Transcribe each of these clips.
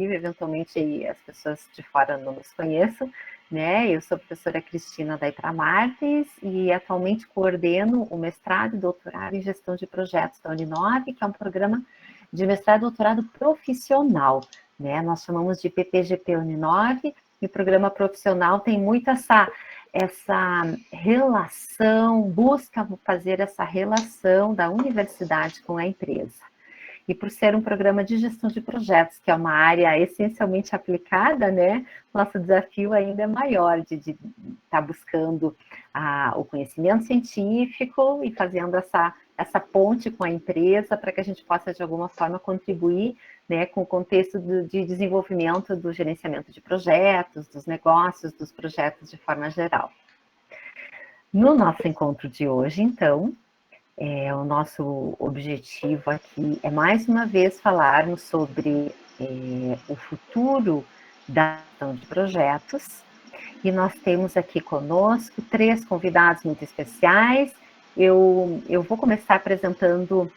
eventualmente as pessoas de fora não nos conheçam, né? Eu sou a professora Cristina da Itramartes e atualmente coordeno o mestrado e doutorado em gestão de projetos da Uninove, que é um programa de mestrado e doutorado profissional, né? Nós chamamos de PPGP Uninove, e o programa profissional tem muito essa relação, busca fazer essa relação da universidade com a empresa. E por ser um programa de gestão de projetos, que é uma área essencialmente aplicada, né, nosso desafio ainda é maior de estar buscando o conhecimento científico e fazendo essa ponte com a empresa para que a gente possa, de alguma forma, contribuir, né, com o contexto de desenvolvimento do gerenciamento de projetos, dos negócios, dos projetos de forma geral. No nosso encontro de hoje, então, o nosso objetivo aqui é, mais uma vez, falarmos sobre o futuro da gestão de projetos. E nós temos aqui conosco 3 convidados muito especiais. Eu vou começar apresentando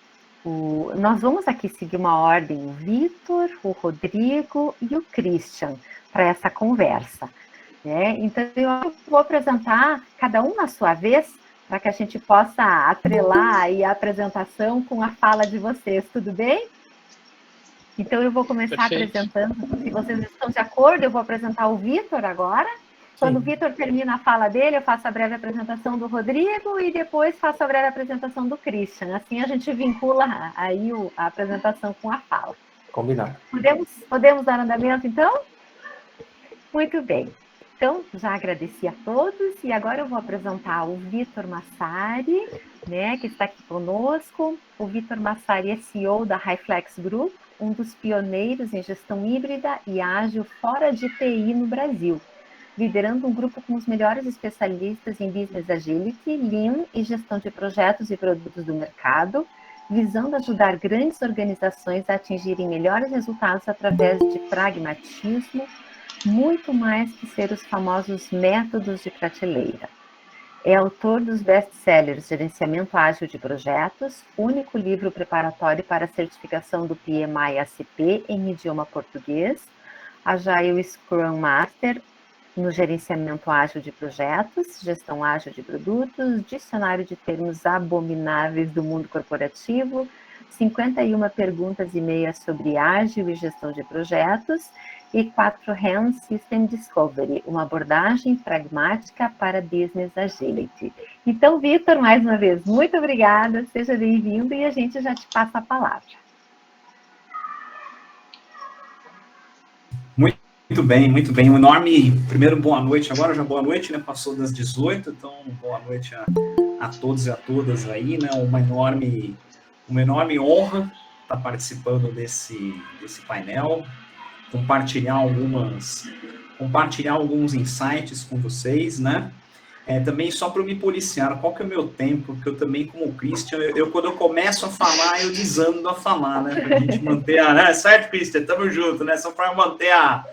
nós vamos aqui seguir uma ordem, o Vitor, o Rodrigo e o Christian, para essa conversa, né? Então, eu vou apresentar cada um na sua vez, para que a gente possa atrelar aí a apresentação com a fala de vocês, tudo bem? Então, eu vou começar apresentando, se vocês estão de acordo, eu vou apresentar o Vitor agora. Quando o Vitor termina a fala dele, eu faço a breve apresentação do Rodrigo e depois faço a breve apresentação do Christian. Assim a gente vincula aí a apresentação com a fala. Combinado. Podemos dar andamento, então? Muito bem. Então, já agradeci a todos e agora eu vou apresentar o Vitor Massari, né, que está aqui conosco. O Vitor Massari é CEO da Highflex Group, um dos pioneiros em gestão híbrida e ágil fora de TI no Brasil, liderando um grupo com os melhores especialistas em Business Agility, Lean e gestão de projetos e produtos do mercado, visando ajudar grandes organizações a atingirem melhores resultados através de pragmatismo, muito mais que ser os famosos métodos de prateleira. É autor dos best-sellers Gerenciamento Ágil de Projetos, único livro preparatório para a certificação do PMI-ACP em idioma português, Agile Scrum Master no Gerenciamento Ágil de Projetos, Gestão Ágil de Produtos, Dicionário de Termos Abomináveis do Mundo Corporativo, 51 perguntas e meia sobre ágil e gestão de projetos, e 4 Hands System Discovery, uma abordagem pragmática para Business Agility. Então, Vitor, mais uma vez, muito obrigada, seja bem-vindo e a gente já te passa a palavra. Muito bem. Um enorme, primeiro, boa noite. Agora já boa noite, né? Passou das 18, então boa noite a todos e a todas aí, né? Uma enorme honra estar participando desse painel, compartilhar alguns insights com vocês, né? Também só para me policiar, qual que é o meu tempo, porque eu também, como o Christian, quando eu começo a falar, eu desando a falar, né? Para a gente manter né? Certo, Christian? Tamo junto, né? Só para manter a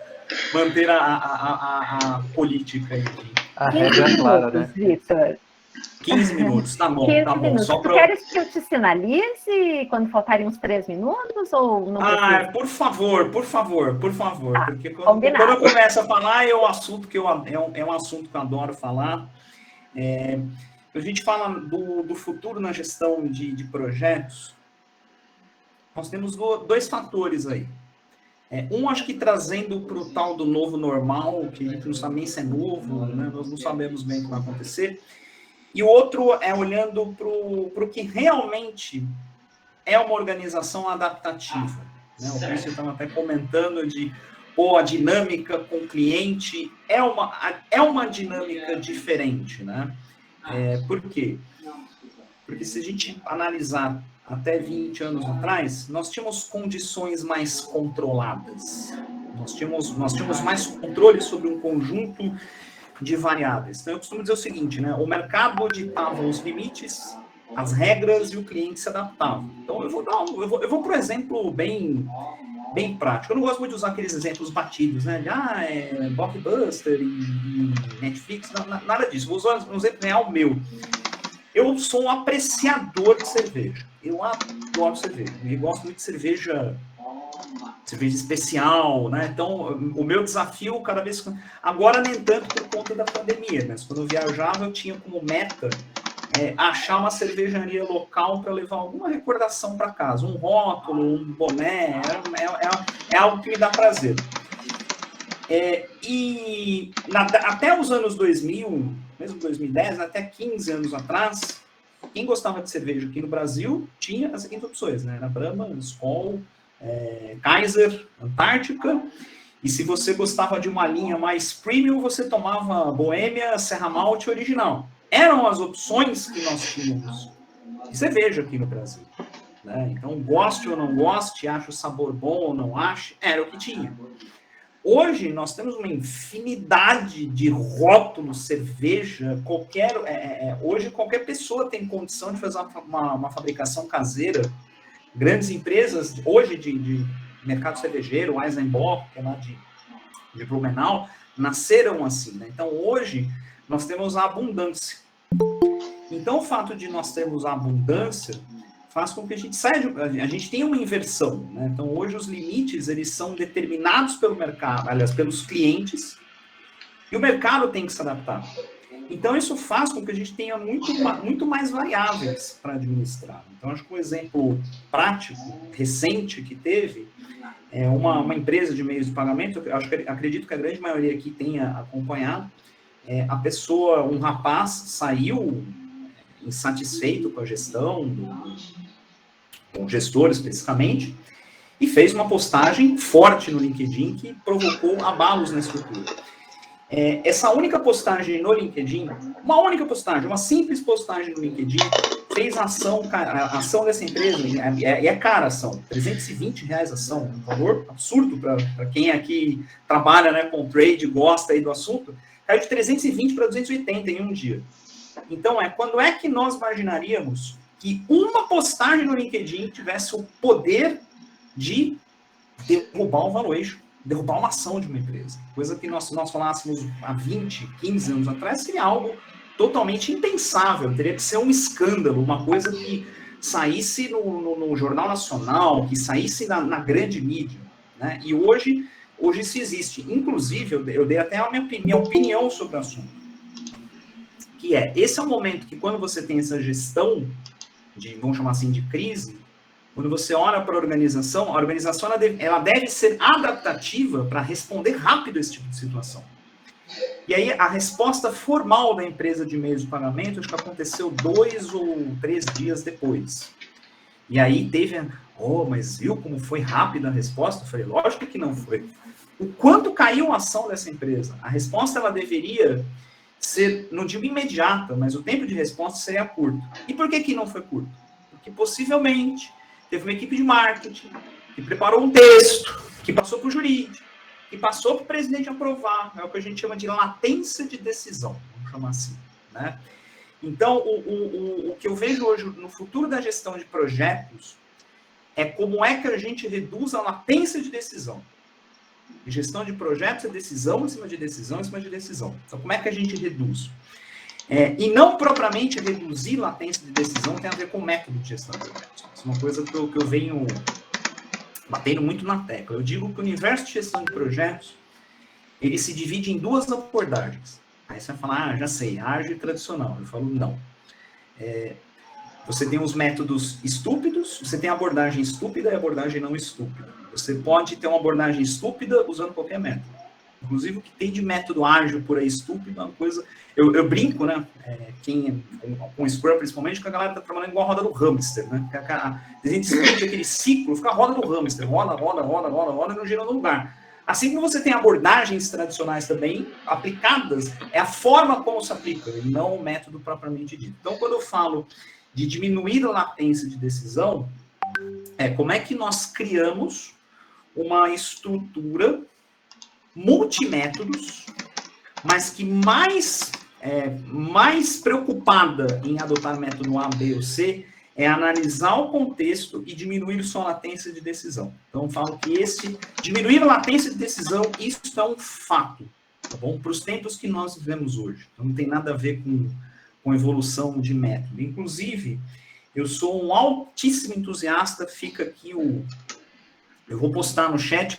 política aí. A regra é clara, né? Vitor. 15 minutos, tá bom. 15 tá bom. minutos. Só Tu queres que eu te sinalize quando faltarem uns 3 minutos ou não precisa? Por favor. Porque quando eu começo a falar, é um assunto que eu adoro falar. A gente fala do futuro na gestão de projetos. Nós temos 2 fatores aí. Acho que trazendo para o tal do novo normal, que a gente não sabe nem se é novo, né? Nós não sabemos bem o que vai acontecer. E o outro é olhando para o que realmente é uma organização adaptativa. Né? O Christian estava até comentando a dinâmica com o cliente é uma dinâmica diferente. Né? Por quê? Porque se a gente analisar até 20 anos atrás, nós tínhamos condições mais controladas. Nós tínhamos mais controle sobre um conjunto de variáveis. Então, eu costumo dizer o seguinte, né? O mercado ditava os limites, as regras e o cliente se adaptava. Então, eu vou para um exemplo bem prático. Eu não gosto muito de usar aqueles exemplos batidos, né? Blockbuster e Netflix, nada disso. Vou usar um exemplo real meu. Eu sou um apreciador de cerveja. Eu adoro cerveja. Eu gosto muito de cerveja cerveja especial, né? Então, o meu desafio cada vez... Agora nem tanto por conta da pandemia, mas quando eu viajava eu tinha como meta achar uma cervejaria local para levar alguma recordação para casa, um rótulo, um boné, é algo que me dá prazer. Até os anos 2000, mesmo 2010, até 15 anos atrás, quem gostava de cerveja aqui no Brasil tinha as seguintes opções, né? Era Brahma, Skol, Kaiser, Antártica, e se você gostava de uma linha mais premium, você tomava Boêmia, Serra Malte original. Eram as opções que nós tínhamos de cerveja aqui no Brasil, né? Então, goste ou não goste, ache o sabor bom ou não ache, era o que tinha. Hoje, nós temos uma infinidade de rótulos, cerveja, hoje qualquer pessoa tem condição de fazer uma fabricação caseira. Grandes empresas, hoje, de mercado cervejeiro, Eisenbach, que é lá de Blumenau, nasceram assim, né? Então, hoje, nós temos a abundância. Então, o fato de nós termos a abundância faz com que a gente tenha uma inversão, né? Então, hoje, os limites, eles são determinados pelo mercado, aliás, pelos clientes, e o mercado tem que se adaptar. Então, isso faz com que a gente tenha muito mais variáveis para administrar. Então, acho que um exemplo prático, recente, que teve, é uma empresa de meios de pagamento, acredito que a grande maioria aqui tenha acompanhado, um rapaz saiu insatisfeito com a gestão, com o gestor especificamente, e fez uma postagem forte no LinkedIn que provocou abalos na estrutura. Essa única postagem no LinkedIn, uma simples postagem no LinkedIn, fez a ação dessa empresa, e é cara a ação, R$320 a ação, um valor absurdo para quem aqui trabalha, né, com trade, gosta aí do assunto, caiu de 320 para 280 em um dia. Então, quando é que nós imaginaríamos que uma postagem no LinkedIn tivesse o poder de derrubar um valuation, derrubar uma ação de uma empresa? Coisa que nós falássemos há 20, 15 anos atrás, seria algo totalmente impensável, teria que ser um escândalo, uma coisa que saísse no Jornal Nacional, que saísse na grande mídia, né? E hoje isso existe. Inclusive, eu dei até a minha opinião sobre o assunto, que esse é o momento que, quando você tem essa gestão vamos chamar assim, de crise, quando você olha para a organização ela deve ser adaptativa para responder rápido a esse tipo de situação. E aí, a resposta formal da empresa de meios de pagamento, acho que aconteceu 2 ou 3 dias depois. E aí teve, mas viu como foi rápida a resposta? Eu falei, lógico que não foi. O quanto caiu a ação dessa empresa? A resposta, ela deveria ser, não digo imediata, mas o tempo de resposta seria curto. E por que não foi curto? Porque possivelmente teve uma equipe de marketing que preparou um texto, que passou para o jurídico, que passou para o presidente aprovar. É o que a gente chama de latência de decisão, vamos chamar assim, né? Então, o que eu vejo hoje no futuro da gestão de projetos é como é que a gente reduz a latência de decisão. E gestão de projetos é decisão em cima de decisão em cima de decisão. Então, como é que a gente reduz? E não propriamente reduzir latência de decisão tem a ver com o método de gestão de projetos. Isso é uma coisa que eu venho batendo muito na tecla. Eu digo que o universo de gestão de projetos, ele se divide em 2 abordagens. Aí você vai falar, já sei, ágil e tradicional. Eu falo, não. Você tem os métodos estúpidos, você tem a abordagem estúpida e a abordagem não estúpida. Você pode ter uma abordagem estúpida usando qualquer método. Inclusive, o que tem de método ágil por aí estúpido é uma coisa... Eu brinco, né? Com Scrum, principalmente, que a galera tá trabalhando igual a roda do hamster, né? A gente explica aquele ciclo, fica a roda do hamster. Roda, e não gira no lugar. Assim como você tem abordagens tradicionais também aplicadas, é a forma como se aplica, e não o método propriamente dito. Então, quando eu falo de diminuir a latência de decisão, como é que nós criamos uma estrutura multimétodos, mas que mais preocupada em adotar método A, B ou C, é analisar o contexto e diminuir sua latência de decisão. Então, eu falo que diminuir a latência de decisão, isso é um fato, tá bom? Para os tempos que nós vivemos hoje. Então, não tem nada a ver com evolução de método. Inclusive, eu sou um altíssimo entusiasta, fica aqui Eu vou postar no chat,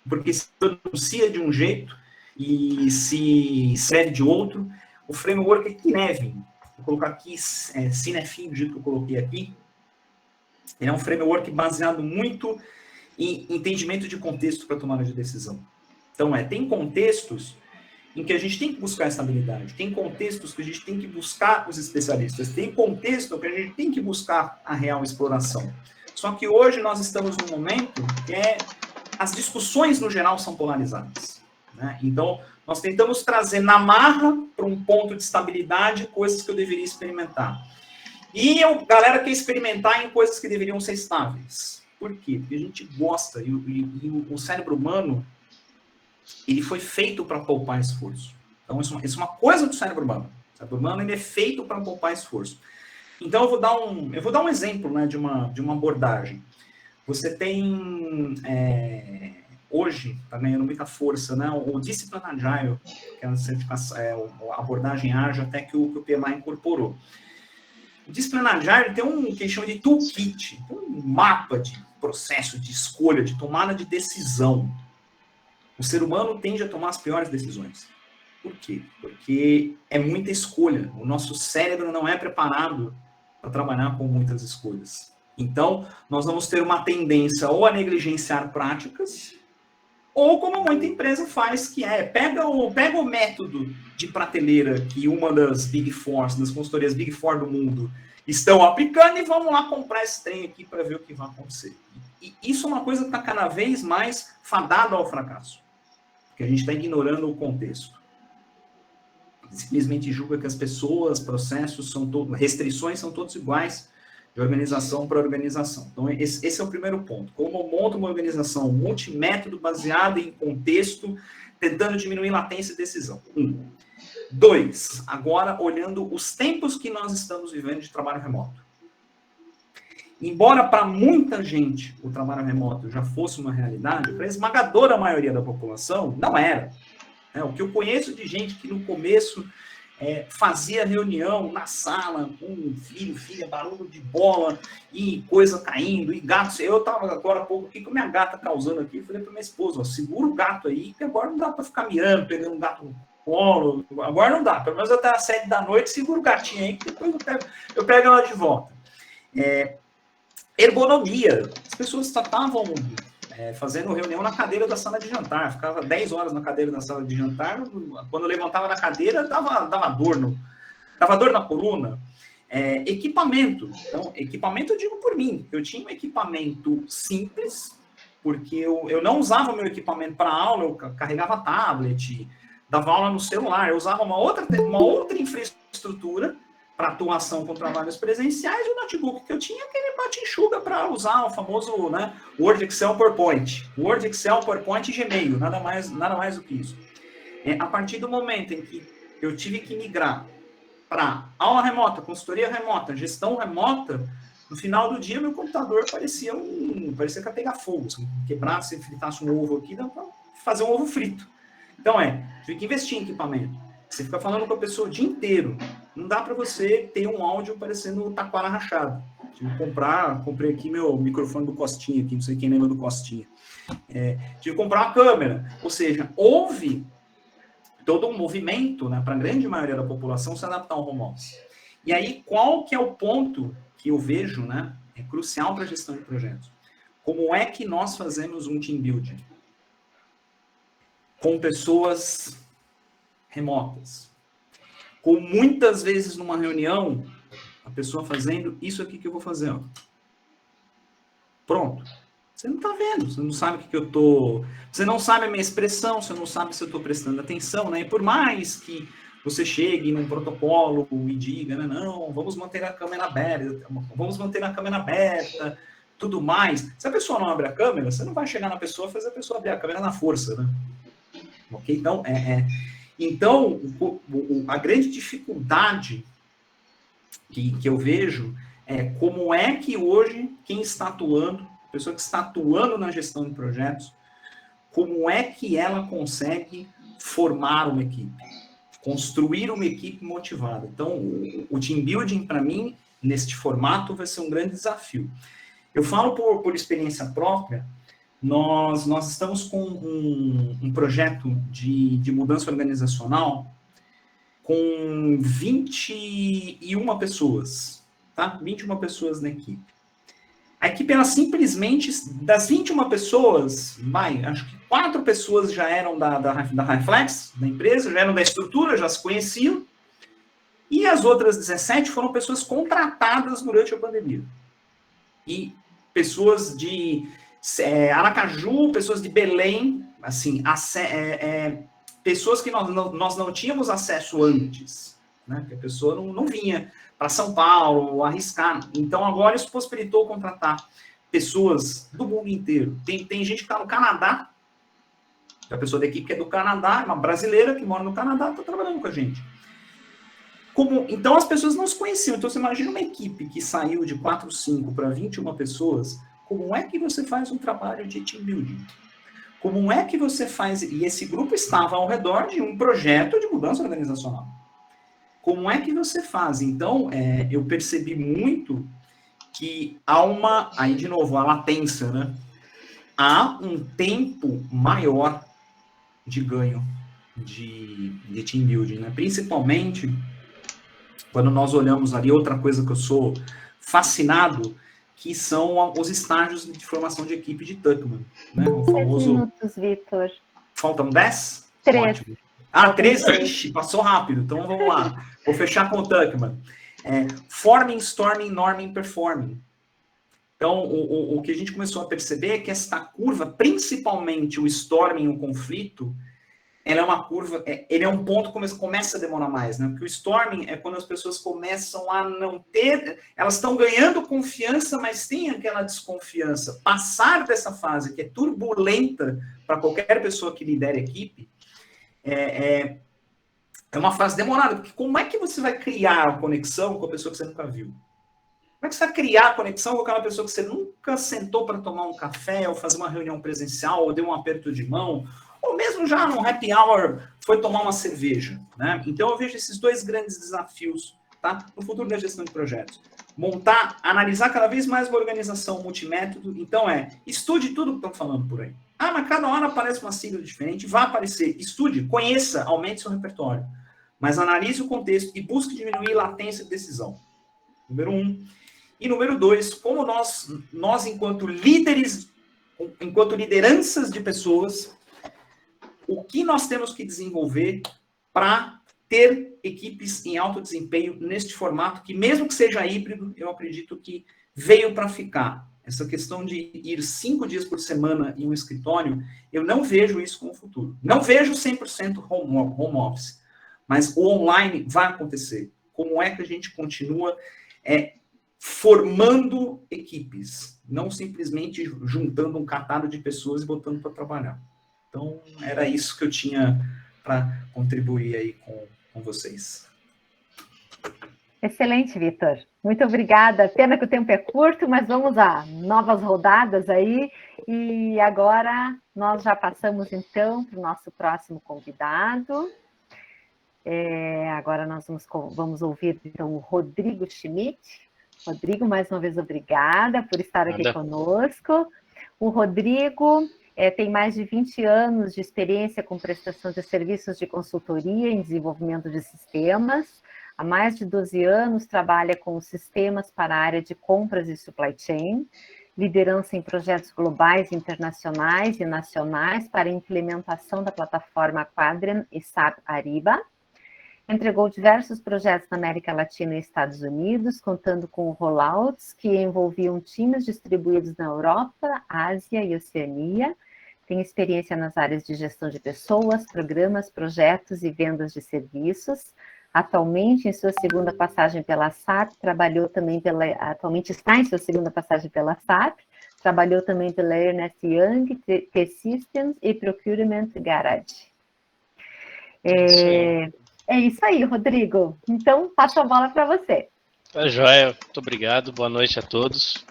porque se pronuncia de um jeito e se escreve de outro. O framework é Kinevin. Vou colocar aqui Cinefin, do jeito que eu coloquei aqui. Ele é um framework baseado muito em entendimento de contexto para tomada de decisão. Então, tem contextos em que a gente tem que buscar estabilidade, tem contextos que a gente tem que buscar os especialistas, tem contexto que a gente tem que buscar a real exploração. Só que hoje nós estamos num momento que as discussões, no geral, são polarizadas, né? Então, nós tentamos trazer na marra para um ponto de estabilidade coisas que eu deveria experimentar. E a galera quer experimentar em coisas que deveriam ser estáveis. Por quê? Porque a gente gosta, e o cérebro humano, ele foi feito para poupar esforço. Então, isso é uma coisa do cérebro humano. O cérebro humano, ele é feito para poupar esforço. Então, eu vou dar um exemplo, né, de uma abordagem. Você tem, hoje, está ganhando muita força, né, o Discipline Agile, que é a abordagem ágil, até que o PMI incorporou. O Discipline Agile tem um que chama de toolkit, um mapa de processo, de escolha, de tomada de decisão. O ser humano tende a tomar as piores decisões. Por quê? Porque é muita escolha. O nosso cérebro não é preparado para trabalhar com muitas escolhas. Então, nós vamos ter uma tendência ou a negligenciar práticas, ou como muita empresa faz, que pega o método de prateleira que uma das Big Four, das consultorias Big Four do mundo, estão aplicando e vamos lá comprar esse trem aqui para ver o que vai acontecer. E isso é uma coisa que está cada vez mais fadada ao fracasso, porque a gente está ignorando o contexto. Simplesmente julga que as pessoas, processos, restrições são todos iguais, de organização para organização. Então, esse é o primeiro ponto. Como eu monto uma organização multimétodo baseada em contexto, tentando diminuir latência e decisão. 1. 2. Agora, olhando os tempos que nós estamos vivendo de trabalho remoto. Embora para muita gente o trabalho remoto já fosse uma realidade, para a esmagadora maioria da população, não era. O que eu conheço de gente que no começo fazia reunião na sala com filho, filha, barulho de bola e coisa caindo, e gato. Eu estava agora há pouco aqui com a minha gata causando aqui, falei para minha esposa, segura o gato aí, que agora não dá para ficar miando, pegando um gato no colo, agora não dá, pelo menos até às 7 da noite, segura o gatinho aí, que depois eu pego ela de volta. Ergonomia, as pessoas estavam fazendo reunião na cadeira da sala de jantar, ficava 10 horas na cadeira da sala de jantar, quando eu levantava na cadeira, dava dor na coluna. Equipamento, então, equipamento eu digo por mim, eu tinha um equipamento simples, porque eu não usava meu equipamento para aula, eu carregava tablet, dava aula no celular, eu usava uma outra infraestrutura para atuação com trabalhos presenciais, e o notebook que eu tinha, aquele bate-enxuga para usar o famoso, né, Word, Excel, PowerPoint. Word, Excel, PowerPoint e Gmail, nada mais do que isso. A partir do momento em que eu tive que migrar para aula remota, consultoria remota, gestão remota, no final do dia, meu computador parecia que ia pegar fogo. Se quebrasse, fritasse um ovo aqui, dá para fazer um ovo frito. Então, tive que investir em equipamento. Você fica falando com a pessoa o dia inteiro. Não dá para você ter um áudio parecendo taquara rachado. Comprei aqui meu microfone do Costinha, aqui, não sei quem lembra do Costinha. Tive que comprar uma câmera. Ou seja, houve todo um movimento, né, para a grande maioria da população se adaptar ao home office. E aí, qual que é o ponto que eu vejo, né, crucial para a gestão de projetos? Como é que nós fazemos um team building? Com pessoas remotas. Com muitas vezes numa reunião, a pessoa fazendo isso aqui que eu vou fazer. Ó. Pronto. Você não está vendo, você não sabe o que eu tô. Você não sabe a minha expressão, você não sabe se eu estou prestando atenção, né? E por mais que você chegue num protocolo e diga, né, não, vamos manter a câmera aberta, tudo mais. Se a pessoa não abre a câmera, você não vai chegar na pessoa e fazer a pessoa abrir a câmera na força, né? Ok? Então, Então, a grande dificuldade que eu vejo é como é que hoje quem está atuando, a pessoa que está atuando na gestão de projetos, como é que ela consegue formar uma equipe, construir uma equipe motivada. Então, o team building, para mim, neste formato, vai ser um grande desafio. Eu falo por experiência própria, nós estamos com um projeto de mudança organizacional com 21 pessoas, tá? 21 pessoas na equipe. A equipe, ela simplesmente, das 21 pessoas, acho que 4 pessoas já eram da Reflex, da empresa, já eram da estrutura, já se conheciam, e as outras 17 foram pessoas contratadas durante a pandemia. E pessoas de Aracaju, pessoas de Belém, assim, pessoas que nós não tínhamos acesso antes, né? Que a pessoa não vinha para São Paulo arriscar. Então, agora isso possibilitou contratar pessoas do mundo inteiro. Tem gente que está no Canadá, a pessoa da equipe que é do Canadá, uma brasileira que mora no Canadá, está trabalhando com a gente. Então, as pessoas não se conheciam. Então, você imagina uma equipe que saiu de 4, 5 para 21 pessoas, como é que você faz um trabalho de team building? Como é que você faz... E esse grupo estava ao redor de um projeto de mudança organizacional. Como é que você faz? Então, eu percebi muito que há aí de novo, a latência, né? Há um tempo maior de ganho de team building, né? Principalmente quando nós olhamos ali, outra coisa que eu sou fascinado, que são os estágios de formação de equipe de Tuckman, né? O famoso... 10 minutos, Vitor. Faltam 10? 3. Ótimo. 13? Ixi, passou rápido. Então, vamos lá. Vou fechar com o Tuckman. Forming, Storming, Norming, Performing. Então, o que a gente começou a perceber é que esta curva, principalmente o Storming, o conflito, ela é uma curva, ele é um ponto que começa a demorar mais, né? Porque o Storming é quando as pessoas começam a não ter... Elas estão ganhando confiança, mas tem aquela desconfiança. Passar dessa fase, que é turbulenta para qualquer pessoa que lidere a equipe, é uma fase demorada, porque como é que você vai criar a conexão com a pessoa que você nunca viu? Como é que você vai criar a conexão com aquela pessoa que você nunca sentou para tomar um café, ou fazer uma reunião presencial, ou deu um aperto de mão, ou mesmo já no happy hour foi tomar uma cerveja, né? Então eu vejo esses 2 grandes desafios, tá? No futuro da gestão de projetos. Analisar cada vez mais uma organização multimétodo. Então estude tudo que estão falando por aí. Mas cada hora aparece uma sigla diferente, vai aparecer. Estude, conheça, aumente seu repertório. Mas analise o contexto e busque diminuir a latência de decisão. Número 1. E número 2, como nós enquanto líderes, enquanto lideranças de pessoas, o que nós temos que desenvolver para ter equipes em alto desempenho neste formato, que mesmo que seja híbrido, eu acredito que veio para ficar. Essa questão de ir 5 dias por semana em um escritório, eu não vejo isso como futuro. Não vejo 100% home office, mas o online vai acontecer. Como é que a gente continua formando equipes, não simplesmente juntando um catado de pessoas e botando para trabalhar. Então, era isso que eu tinha para contribuir aí com vocês. Excelente, Vitor. Muito obrigada. Pena que o tempo é curto, mas vamos a novas rodadas aí. E agora nós já passamos, então, para o nosso próximo convidado. Agora nós vamos ouvir, então, o Rodrigo Schmidt. Rodrigo, mais uma vez, obrigada por estar aqui conosco. O Rodrigo tem mais de 20 anos de experiência com prestação de serviços de consultoria em desenvolvimento de sistemas. Há mais de 12 anos trabalha com sistemas para a área de compras e supply chain, liderança em projetos globais, internacionais e nacionais para a implementação da plataforma Quadrant e SAP Ariba. Entregou diversos projetos na América Latina e Estados Unidos, contando com rollouts que envolviam times distribuídos na Europa, Ásia e Oceania. Tem experiência nas áreas de gestão de pessoas, programas, projetos e vendas de serviços. Atualmente, em sua segunda passagem pela SAP, atualmente está em sua segunda passagem pela SAP, trabalhou também pela Ernst Young, T-Systems e Procurement Garage. É isso aí, Rodrigo. Então, passo a bola para você. Tá joia, muito obrigado, boa noite a todos.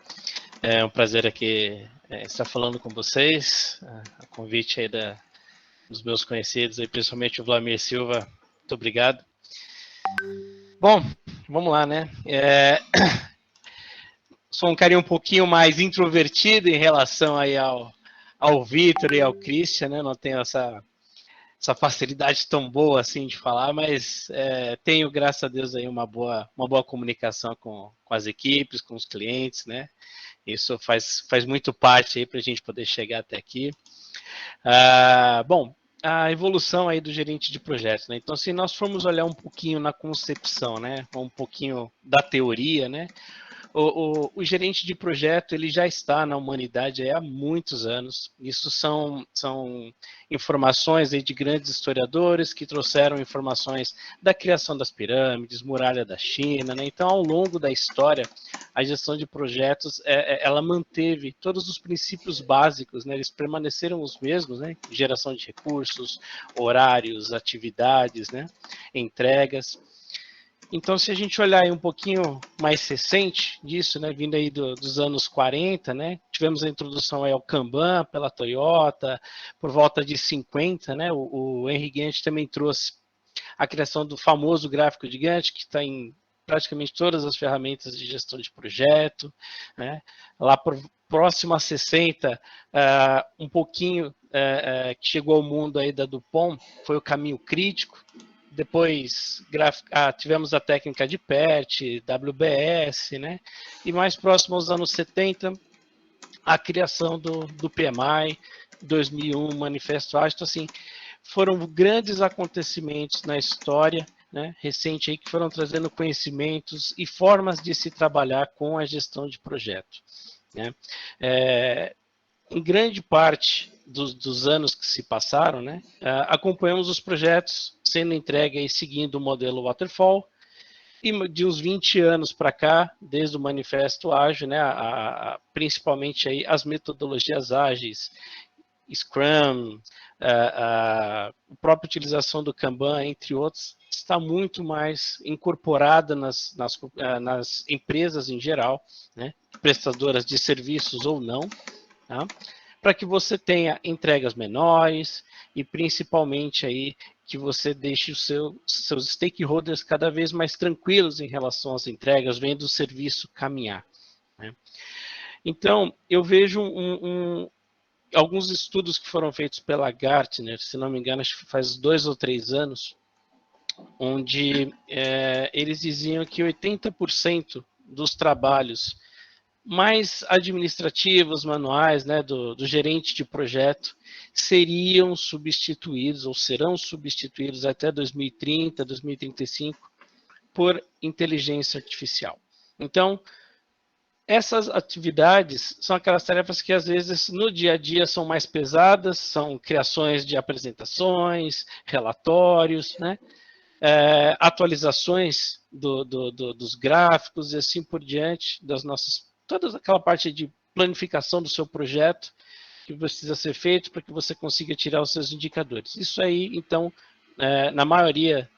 É um prazer aqui estar falando com vocês. A convite aí dos meus conhecidos, aí, principalmente o Vlamir Silva, muito obrigado. Bom, vamos lá, né? Sou um carinha um pouquinho mais introvertido em relação aí ao ao Vitor e ao Christian, né? Não tenho essa facilidade tão boa assim de falar, mas tenho, graças a Deus, aí uma boa comunicação com as equipes, com os clientes, né? Isso faz muito parte aí para a gente poder chegar até aqui. Bom, a evolução aí do gerente de projetos, né? Então, se nós formos olhar um pouquinho na concepção, né? Um pouquinho da teoria, né? O gerente de projeto ele já está na humanidade há muitos anos. Isso são informações aí de grandes historiadores que trouxeram informações da criação das pirâmides, muralha da China, né? Então, ao longo da história, a gestão de projetos ela manteve todos os princípios básicos, né? Eles permaneceram os mesmos, né? Geração de recursos, horários, atividades, né? Entregas. Então, se a gente olhar aí um pouquinho mais recente disso, né, vindo aí dos anos 40, né, tivemos a introdução aí ao Kanban pela Toyota, por volta de 50, né, o Henry Gantt também trouxe a criação do famoso gráfico de Gantt, que está em praticamente todas as ferramentas de gestão de projeto, né, lá por próximo a 60, um pouquinho que chegou ao mundo aí da DuPont, foi o caminho crítico. Depois tivemos a técnica de PERT, WBS, né? E mais próximo aos anos 70, a criação do PMI, 2001, Manifesto Ágil. Então, assim, foram grandes acontecimentos na história, né, recente aí, que foram trazendo conhecimentos e formas de se trabalhar com a gestão de projeto, né? Em grande parte dos anos que se passaram, né, acompanhamos os projetos sendo entregue aí seguindo o modelo Waterfall, e de uns 20 anos para cá, desde o Manifesto Ágil, né, principalmente aí as metodologias ágeis, Scrum, a própria utilização do Kanban, entre outros, está muito mais incorporada nas empresas em geral, né, prestadoras de serviços ou não, tá? Para que você tenha entregas menores e principalmente aí que você deixe os seus stakeholders cada vez mais tranquilos em relação às entregas, vendo o serviço caminhar, né? Então, eu vejo alguns estudos que foram feitos pela Gartner, se não me engano, acho que faz 2 ou 3 anos, onde eles diziam que 80% dos trabalhos mais administrativos, manuais, né, do gerente de projeto, seriam substituídos, ou serão substituídos até 2030, 2035, por inteligência artificial. Então, essas atividades são aquelas tarefas que, às vezes, no dia a dia são mais pesadas, são criações de apresentações, relatórios, né, atualizações dos gráficos e assim por diante, toda aquela parte de planificação do seu projeto que precisa ser feito para que você consiga tirar os seus indicadores. Isso aí, então, na maioria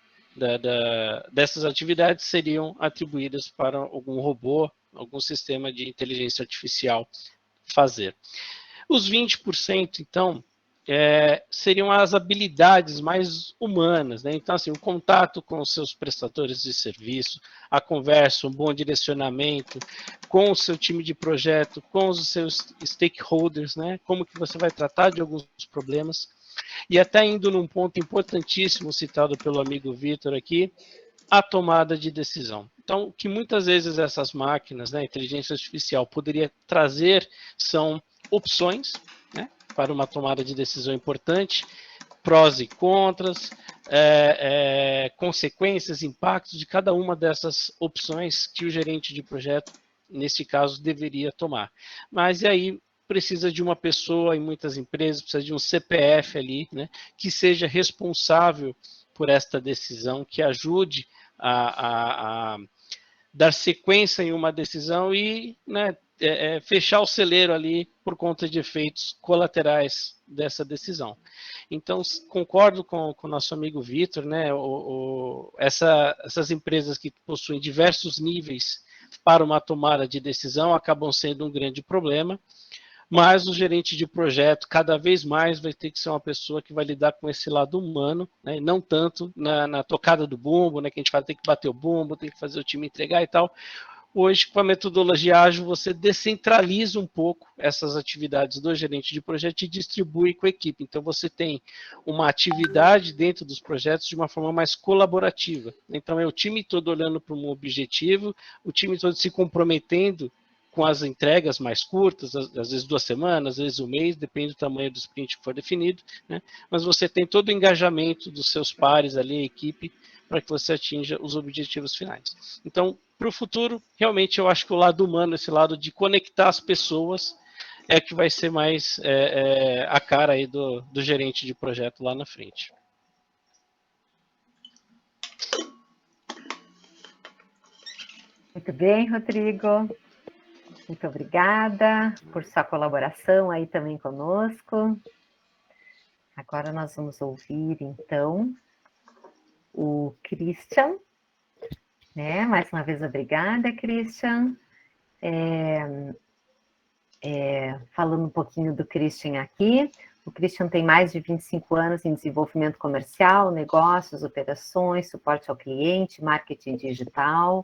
dessas atividades seriam atribuídas para algum robô, algum sistema de inteligência artificial fazer. Os 20%, então, seriam as habilidades mais humanas, né? Então, assim, o contato com os seus prestadores de serviço, a conversa, um bom direcionamento com o seu time de projeto, com os seus stakeholders, né? Como que você vai tratar de alguns problemas. E até indo num ponto importantíssimo citado pelo amigo Vitor aqui, a tomada de decisão. Então, o que muitas vezes essas máquinas, né, inteligência artificial, poderia trazer são opções, né, para uma tomada de decisão importante, prós e contras, consequências, impactos de cada uma dessas opções que o gerente de projeto, nesse caso, deveria tomar. Mas e aí precisa de uma pessoa, em muitas empresas, precisa de um CPF ali, né, que seja responsável por esta decisão, que ajude a dar sequência em uma decisão e, né, fechar o celeiro ali por conta de efeitos colaterais dessa decisão. Então, concordo com o nosso amigo Vitor, né, essas empresas que possuem diversos níveis para uma tomada de decisão acabam sendo um grande problema, mas o gerente de projeto cada vez mais vai ter que ser uma pessoa que vai lidar com esse lado humano, né, não tanto na tocada do bumbo, né, que a gente fala, tem que bater o bumbo, tem que fazer o time entregar e tal. Hoje, com a metodologia ágil, você descentraliza um pouco essas atividades do gerente de projeto e distribui com a equipe. Então, você tem uma atividade dentro dos projetos de uma forma mais colaborativa. Então, é o time todo olhando para um objetivo, o time todo se comprometendo com as entregas mais curtas, às vezes 2 semanas, às vezes 1 mês, depende do tamanho do sprint que for definido, né? Mas você tem todo o engajamento dos seus pares ali, a equipe, para que você atinja os objetivos finais. Então, para o futuro, realmente eu acho que o lado humano, esse lado de conectar as pessoas, é que vai ser mais a cara aí do gerente de projeto lá na frente. Muito bem, Rodrigo. Muito obrigada por sua colaboração aí também conosco. Agora nós vamos ouvir, então, o Christian, né? Mais uma vez, obrigada, Christian. Falando um pouquinho do Christian aqui, o Christian tem mais de 25 anos em desenvolvimento comercial, negócios, operações, suporte ao cliente, marketing digital,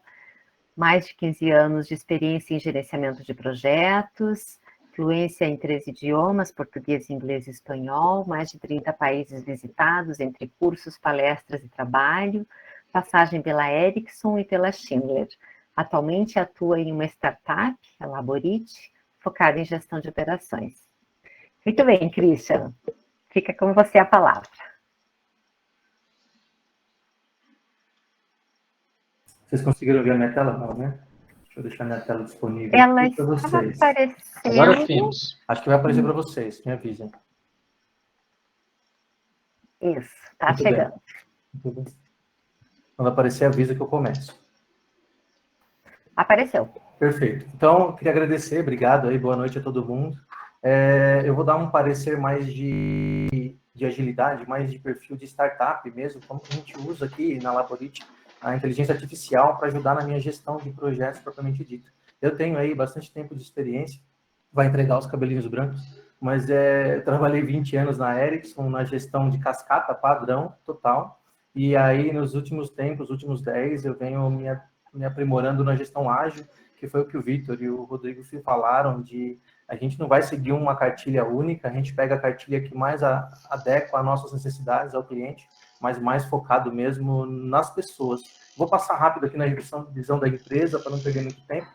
mais de 15 anos de experiência em gerenciamento de projetos, fluência em 3 idiomas, português, inglês e espanhol, mais de 30 países visitados, entre cursos, palestras e trabalho, passagem pela Ericsson e pela Schindler. Atualmente atua em uma startup, a Laborite, focada em gestão de operações. Muito bem, Christian. Fica com você a palavra. Vocês conseguiram ver a minha tela? Não, né? Deixa eu deixar a minha tela disponível Ela para vocês. aparecendo. Agora temos. Acho que vai aparecer para vocês, me avisem. Isso, está chegando. Muito bem. Quando aparecer, avisa que eu começo. Apareceu. Perfeito. Então, eu queria agradecer, obrigado aí, boa noite a todo mundo. Eu vou dar um parecer mais de agilidade, mais de perfil de startup mesmo, como que a gente usa aqui na Laborite a inteligência artificial para ajudar na minha gestão de projetos propriamente dito. Eu tenho aí bastante tempo de experiência, vai entregar os cabelinhos brancos, mas eu trabalhei 20 anos na Ericsson, na gestão de cascata padrão total, e aí nos últimos tempos, os últimos 10, eu venho me aprimorando na gestão ágil, que foi o que o Vitor e o Rodrigo falaram, de a gente não vai seguir uma cartilha única, a gente pega a cartilha que mais adequa às nossas necessidades, ao cliente, mas mais focado mesmo nas pessoas. Vou passar rápido aqui na visão da empresa, para não perder muito tempo,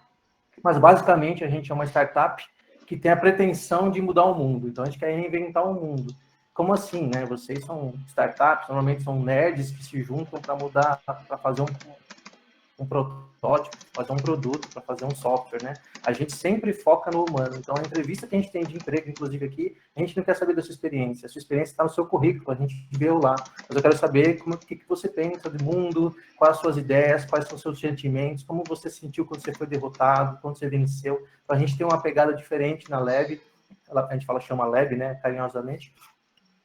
mas basicamente a gente é uma startup que tem a pretensão de mudar o mundo, então a gente quer reinventar o mundo. Como assim, né? Vocês são startups, normalmente são nerds que se juntam para mudar, para fazer um protótipo, fazer um produto, para fazer um software, né? A gente sempre foca no humano. Então, a entrevista que a gente tem de emprego, inclusive aqui, a gente não quer saber da sua experiência. A sua experiência está no seu currículo, a gente viu lá. Mas eu quero saber o que você pensa do mundo, quais as suas ideias, quais são os seus sentimentos, como você se sentiu quando você foi derrotado, quando você venceu. Então, a gente tem uma pegada diferente na Lab, a gente chama Lab, né, carinhosamente.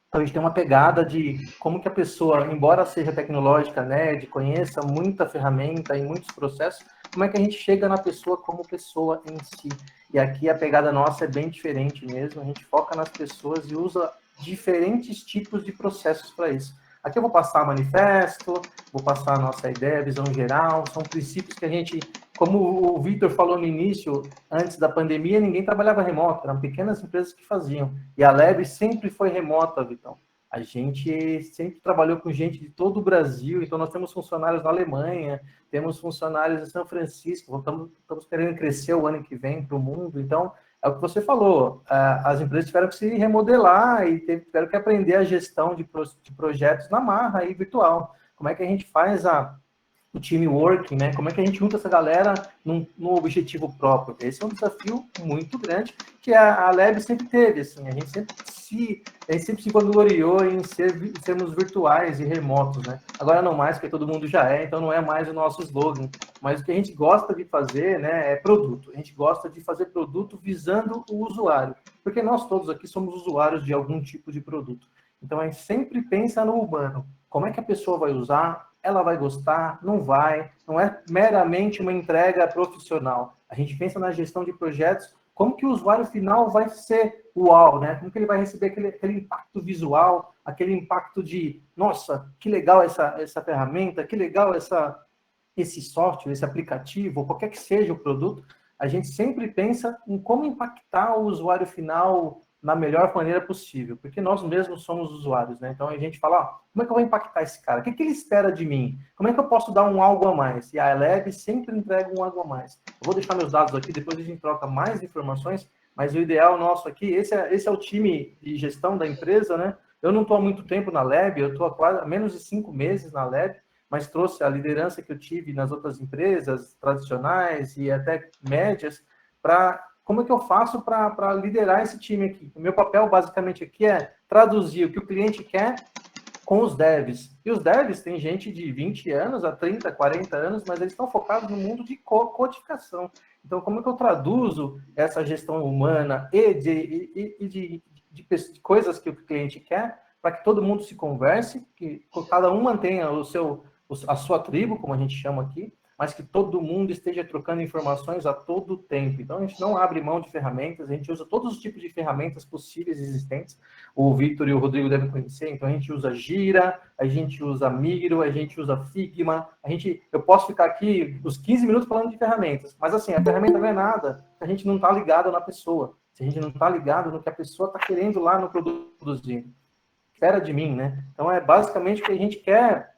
Então, a gente tem uma pegada de como que a pessoa, embora seja tecnológica, nerd, conheça muita ferramenta e muitos processos, como é que a gente chega na pessoa como pessoa em si. E aqui a pegada nossa é bem diferente mesmo, a gente foca nas pessoas e usa diferentes tipos de processos para isso. Aqui eu vou passar manifesto, vou passar a nossa ideia, a visão geral, são princípios que a gente, como o Vitor falou no início, antes da pandemia, ninguém trabalhava remoto, eram pequenas empresas que faziam. E a Lab sempre foi remota, Vitão. A gente sempre trabalhou com gente de todo o Brasil, então nós temos funcionários na Alemanha, temos funcionários em São Francisco, estamos querendo crescer o ano que vem para o mundo, então é o que você falou, as empresas tiveram que se remodelar e tiveram que aprender a gestão de projetos na marra aí virtual. Como é que a gente faz o teamwork, né? Como é que a gente junta essa galera num objetivo próprio? Esse é um desafio muito grande que a Lab sempre teve, assim, a gente sempre se vangloriou em sermos virtuais e remotos, né? Agora não mais, porque todo mundo já é, então não é mais o nosso slogan, mas o que a gente gosta de fazer, né, é produto. A gente gosta de fazer produto visando o usuário, porque nós todos aqui somos usuários de algum tipo de produto. Então a gente sempre pensa no humano. Como é que a pessoa vai usar? Ela vai gostar? Não vai? Não é meramente uma entrega profissional. A gente pensa na gestão de projetos, como que o usuário final vai ser uau, né? Como que ele vai receber aquele impacto visual, aquele impacto de, nossa, que legal essa ferramenta, que legal essa esse software, esse aplicativo, ou qualquer que seja o produto, a gente sempre pensa em como impactar o usuário final na melhor maneira possível, porque nós mesmos somos usuários, né? Então a gente fala, ó, como é que eu vou impactar esse cara? O que ele espera de mim? Como é que eu posso dar um algo a mais? E a Eleb sempre entrega um algo a mais. Eu vou deixar meus dados aqui, depois a gente troca mais informações, mas o ideal nosso aqui, esse é o time de gestão da empresa, né? Eu não estou há muito tempo na Leb, eu estou há menos de 5 meses na Leb, mas trouxe a liderança que eu tive nas outras empresas tradicionais e até médias para como é que eu faço para liderar esse time aqui. O meu papel, basicamente, aqui é traduzir o que o cliente quer com os devs. E os devs têm gente de 20 anos a 30, 40 anos, mas eles estão focados no mundo de codificação. Então, como é que eu traduzo essa gestão humana e de coisas que o cliente quer para que todo mundo se converse, que cada um mantenha a sua tribo, como a gente chama aqui, mas que todo mundo esteja trocando informações a todo tempo. Então, a gente não abre mão de ferramentas, a gente usa todos os tipos de ferramentas possíveis e existentes. O Victor e o Rodrigo devem conhecer, então a gente usa Gira, a gente usa Miro, a gente usa Figma, eu posso ficar aqui uns 15 minutos falando de ferramentas, mas assim, a ferramenta não é nada se a gente não está ligado na pessoa, se a gente não está ligado no que a pessoa está querendo lá no produto produzindo. Espera de mim, né? Então, é basicamente o que a gente quer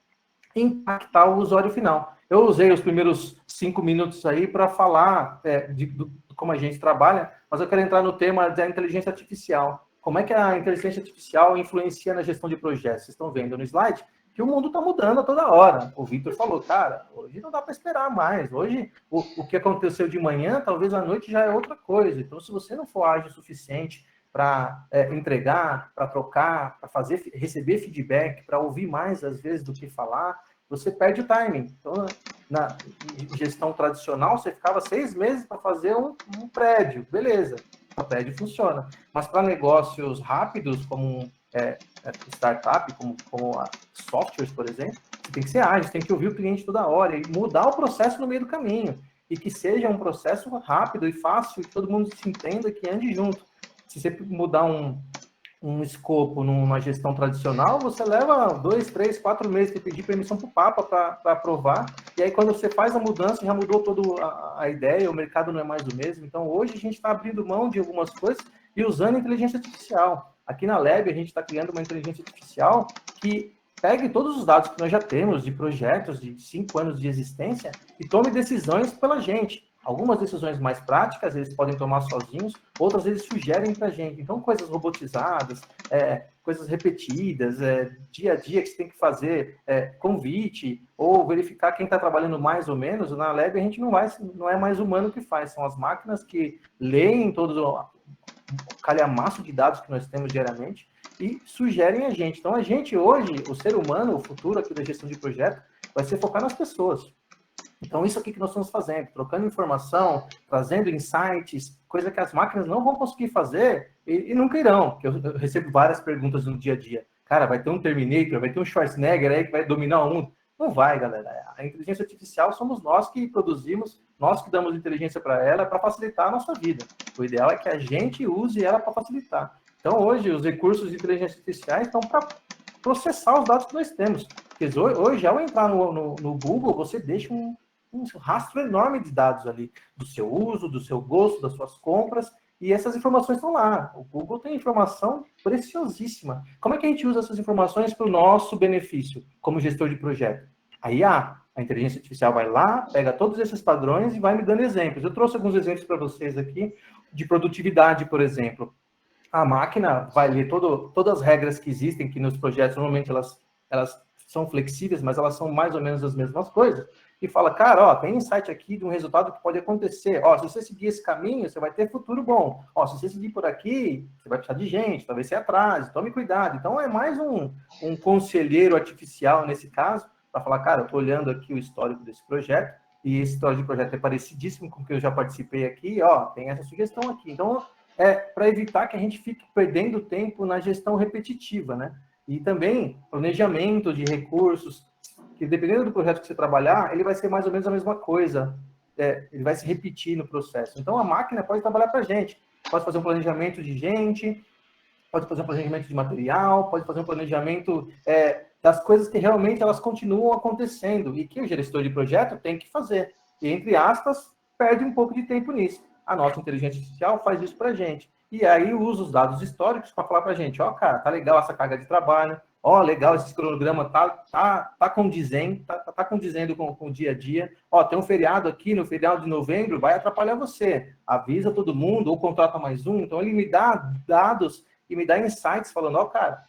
impactar o usuário final. Eu usei os primeiros 5 minutos aí para falar de como a gente trabalha, mas eu quero entrar no tema da inteligência artificial. Como é que a inteligência artificial influencia na gestão de projetos? Vocês estão vendo no slide que o mundo está mudando a toda hora. O Victor falou, cara, hoje não dá para esperar mais. Hoje, o que aconteceu de manhã, talvez à noite já é outra coisa. Então, se você não for ágil o suficiente para entregar, para trocar, para receber feedback, para ouvir mais às vezes do que falar, você perde o timing. Então, na gestão tradicional, você ficava 6 meses para fazer um prédio, beleza, o prédio funciona. Mas para negócios rápidos, como startup, como softwares, por exemplo, você tem que ser ágil, você tem que ouvir o cliente toda hora e mudar o processo no meio do caminho. E que seja um processo rápido e fácil, que todo mundo se entenda, que ande junto. Se você mudar um escopo numa gestão tradicional, você leva 2, 3, 4 meses para pedir permissão para o Papa para aprovar, e aí quando você faz a mudança, já mudou toda a ideia, o mercado não é mais o mesmo. Então, hoje a gente está abrindo mão de algumas coisas e usando inteligência artificial. Aqui na Leb, a gente está criando uma inteligência artificial que pegue todos os dados que nós já temos de projetos de 5 anos de existência e tome decisões pela gente. Algumas decisões mais práticas, eles podem tomar sozinhos, outras eles sugerem para a gente. Então, coisas robotizadas, coisas repetidas, dia a dia que você tem que fazer convite, ou verificar quem está trabalhando mais ou menos, na Leb a gente não é mais humano que faz, são as máquinas que leem todo o calhamaço de dados que nós temos diariamente e sugerem a gente. Então, a gente hoje, o ser humano, o futuro aqui da gestão de projeto, vai ser focar nas pessoas. Então, isso aqui que nós estamos fazendo, trocando informação, trazendo insights, coisa que as máquinas não vão conseguir fazer e nunca irão, porque eu recebo várias perguntas no dia a dia. Cara, vai ter um Terminator, vai ter um Schwarzenegger aí que vai dominar o mundo? Não vai, galera. A inteligência artificial somos nós que produzimos, nós que damos inteligência para ela para facilitar a nossa vida. O ideal é que a gente use ela para facilitar. Então, hoje, os recursos de inteligência artificial estão para processar os dados que nós temos. Porque hoje, ao entrar no Google, você deixa um rastro enorme de dados ali, do seu uso, do seu gosto, das suas compras, e essas informações estão lá. O Google tem informação preciosíssima. Como é que a gente usa essas informações para o nosso benefício, como gestor de projeto? Aí a inteligência artificial vai lá, pega todos esses padrões e vai me dando exemplos. Eu trouxe alguns exemplos para vocês aqui, de produtividade, por exemplo. A máquina vai ler todas as regras que existem, que nos projetos, normalmente elas são flexíveis, mas elas são mais ou menos as mesmas coisas, e fala, cara, ó, tem insight aqui de um resultado que pode acontecer. Ó, se você seguir esse caminho, você vai ter futuro bom. Ó, se você seguir por aqui, você vai precisar de gente, talvez você atrase, tome cuidado. Então, é mais um conselheiro artificial nesse caso, para falar, cara, eu estou olhando aqui o histórico desse projeto, e esse histórico de projeto é parecidíssimo com o que eu já participei aqui, ó, tem essa sugestão aqui. Então, para evitar que a gente fique perdendo tempo na gestão repetitiva, né? E também planejamento de recursos, que dependendo do projeto que você trabalhar, ele vai ser mais ou menos a mesma coisa, ele vai se repetir no processo. Então, a máquina pode trabalhar para a gente, pode fazer um planejamento de gente, pode fazer um planejamento de material, pode fazer um planejamento das coisas que realmente elas continuam acontecendo e que o gestor de projeto tem que fazer. E, entre aspas, perde um pouco de tempo nisso. A nossa inteligência artificial faz isso para a gente. E aí usa os dados históricos para falar para a gente, ó, cara, tá legal essa carga de trabalho, ó, legal esse cronograma, tá condizendo com o dia a dia. Ó, tem um feriado aqui, no feriado de novembro, vai atrapalhar você. Avisa todo mundo, ou contrata mais um. Então, ele me dá dados e me dá insights falando, ó, cara,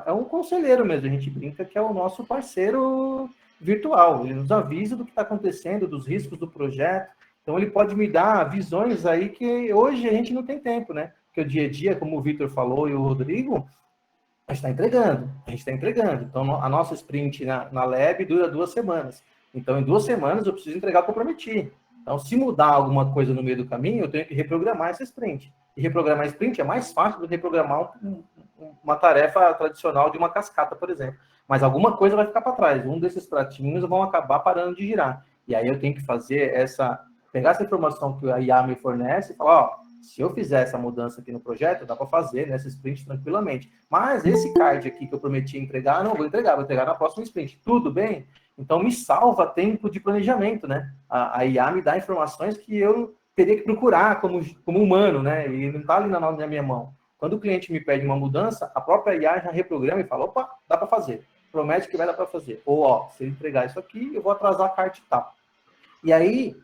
é um conselheiro mesmo, a gente brinca que é o nosso parceiro virtual. Ele nos avisa do que está acontecendo, dos riscos do projeto. Então, ele pode me dar visões aí que hoje a gente não tem tempo, né? Porque o dia a dia, como o Vitor falou e o Rodrigo, a gente está entregando. Então, a nossa sprint na Lab dura 2 semanas. Então, em 2 semanas, eu preciso entregar o que eu prometi. Então, se mudar alguma coisa no meio do caminho, eu tenho que reprogramar essa sprint. E reprogramar a sprint é mais fácil do que reprogramar uma tarefa tradicional de uma cascata, por exemplo. Mas alguma coisa vai ficar para trás. Um desses pratinhos vão acabar parando de girar. E aí eu tenho que pegar essa informação que a IA me fornece e falar, ó, se eu fizer essa mudança aqui no projeto, dá para fazer nessa sprint tranquilamente. Mas esse card aqui que eu prometi entregar, não vou entregar na próxima sprint. Tudo bem? Então, me salva tempo de planejamento, né? A IA me dá informações que eu teria que procurar como humano, né? E não está ali na minha mão. Quando o cliente me pede uma mudança, a própria IA já reprograma e fala, opa, dá para fazer. Promete que vai dar para fazer. Ou, ó, se ele entregar isso aqui, eu vou atrasar a carta e tal. E aí,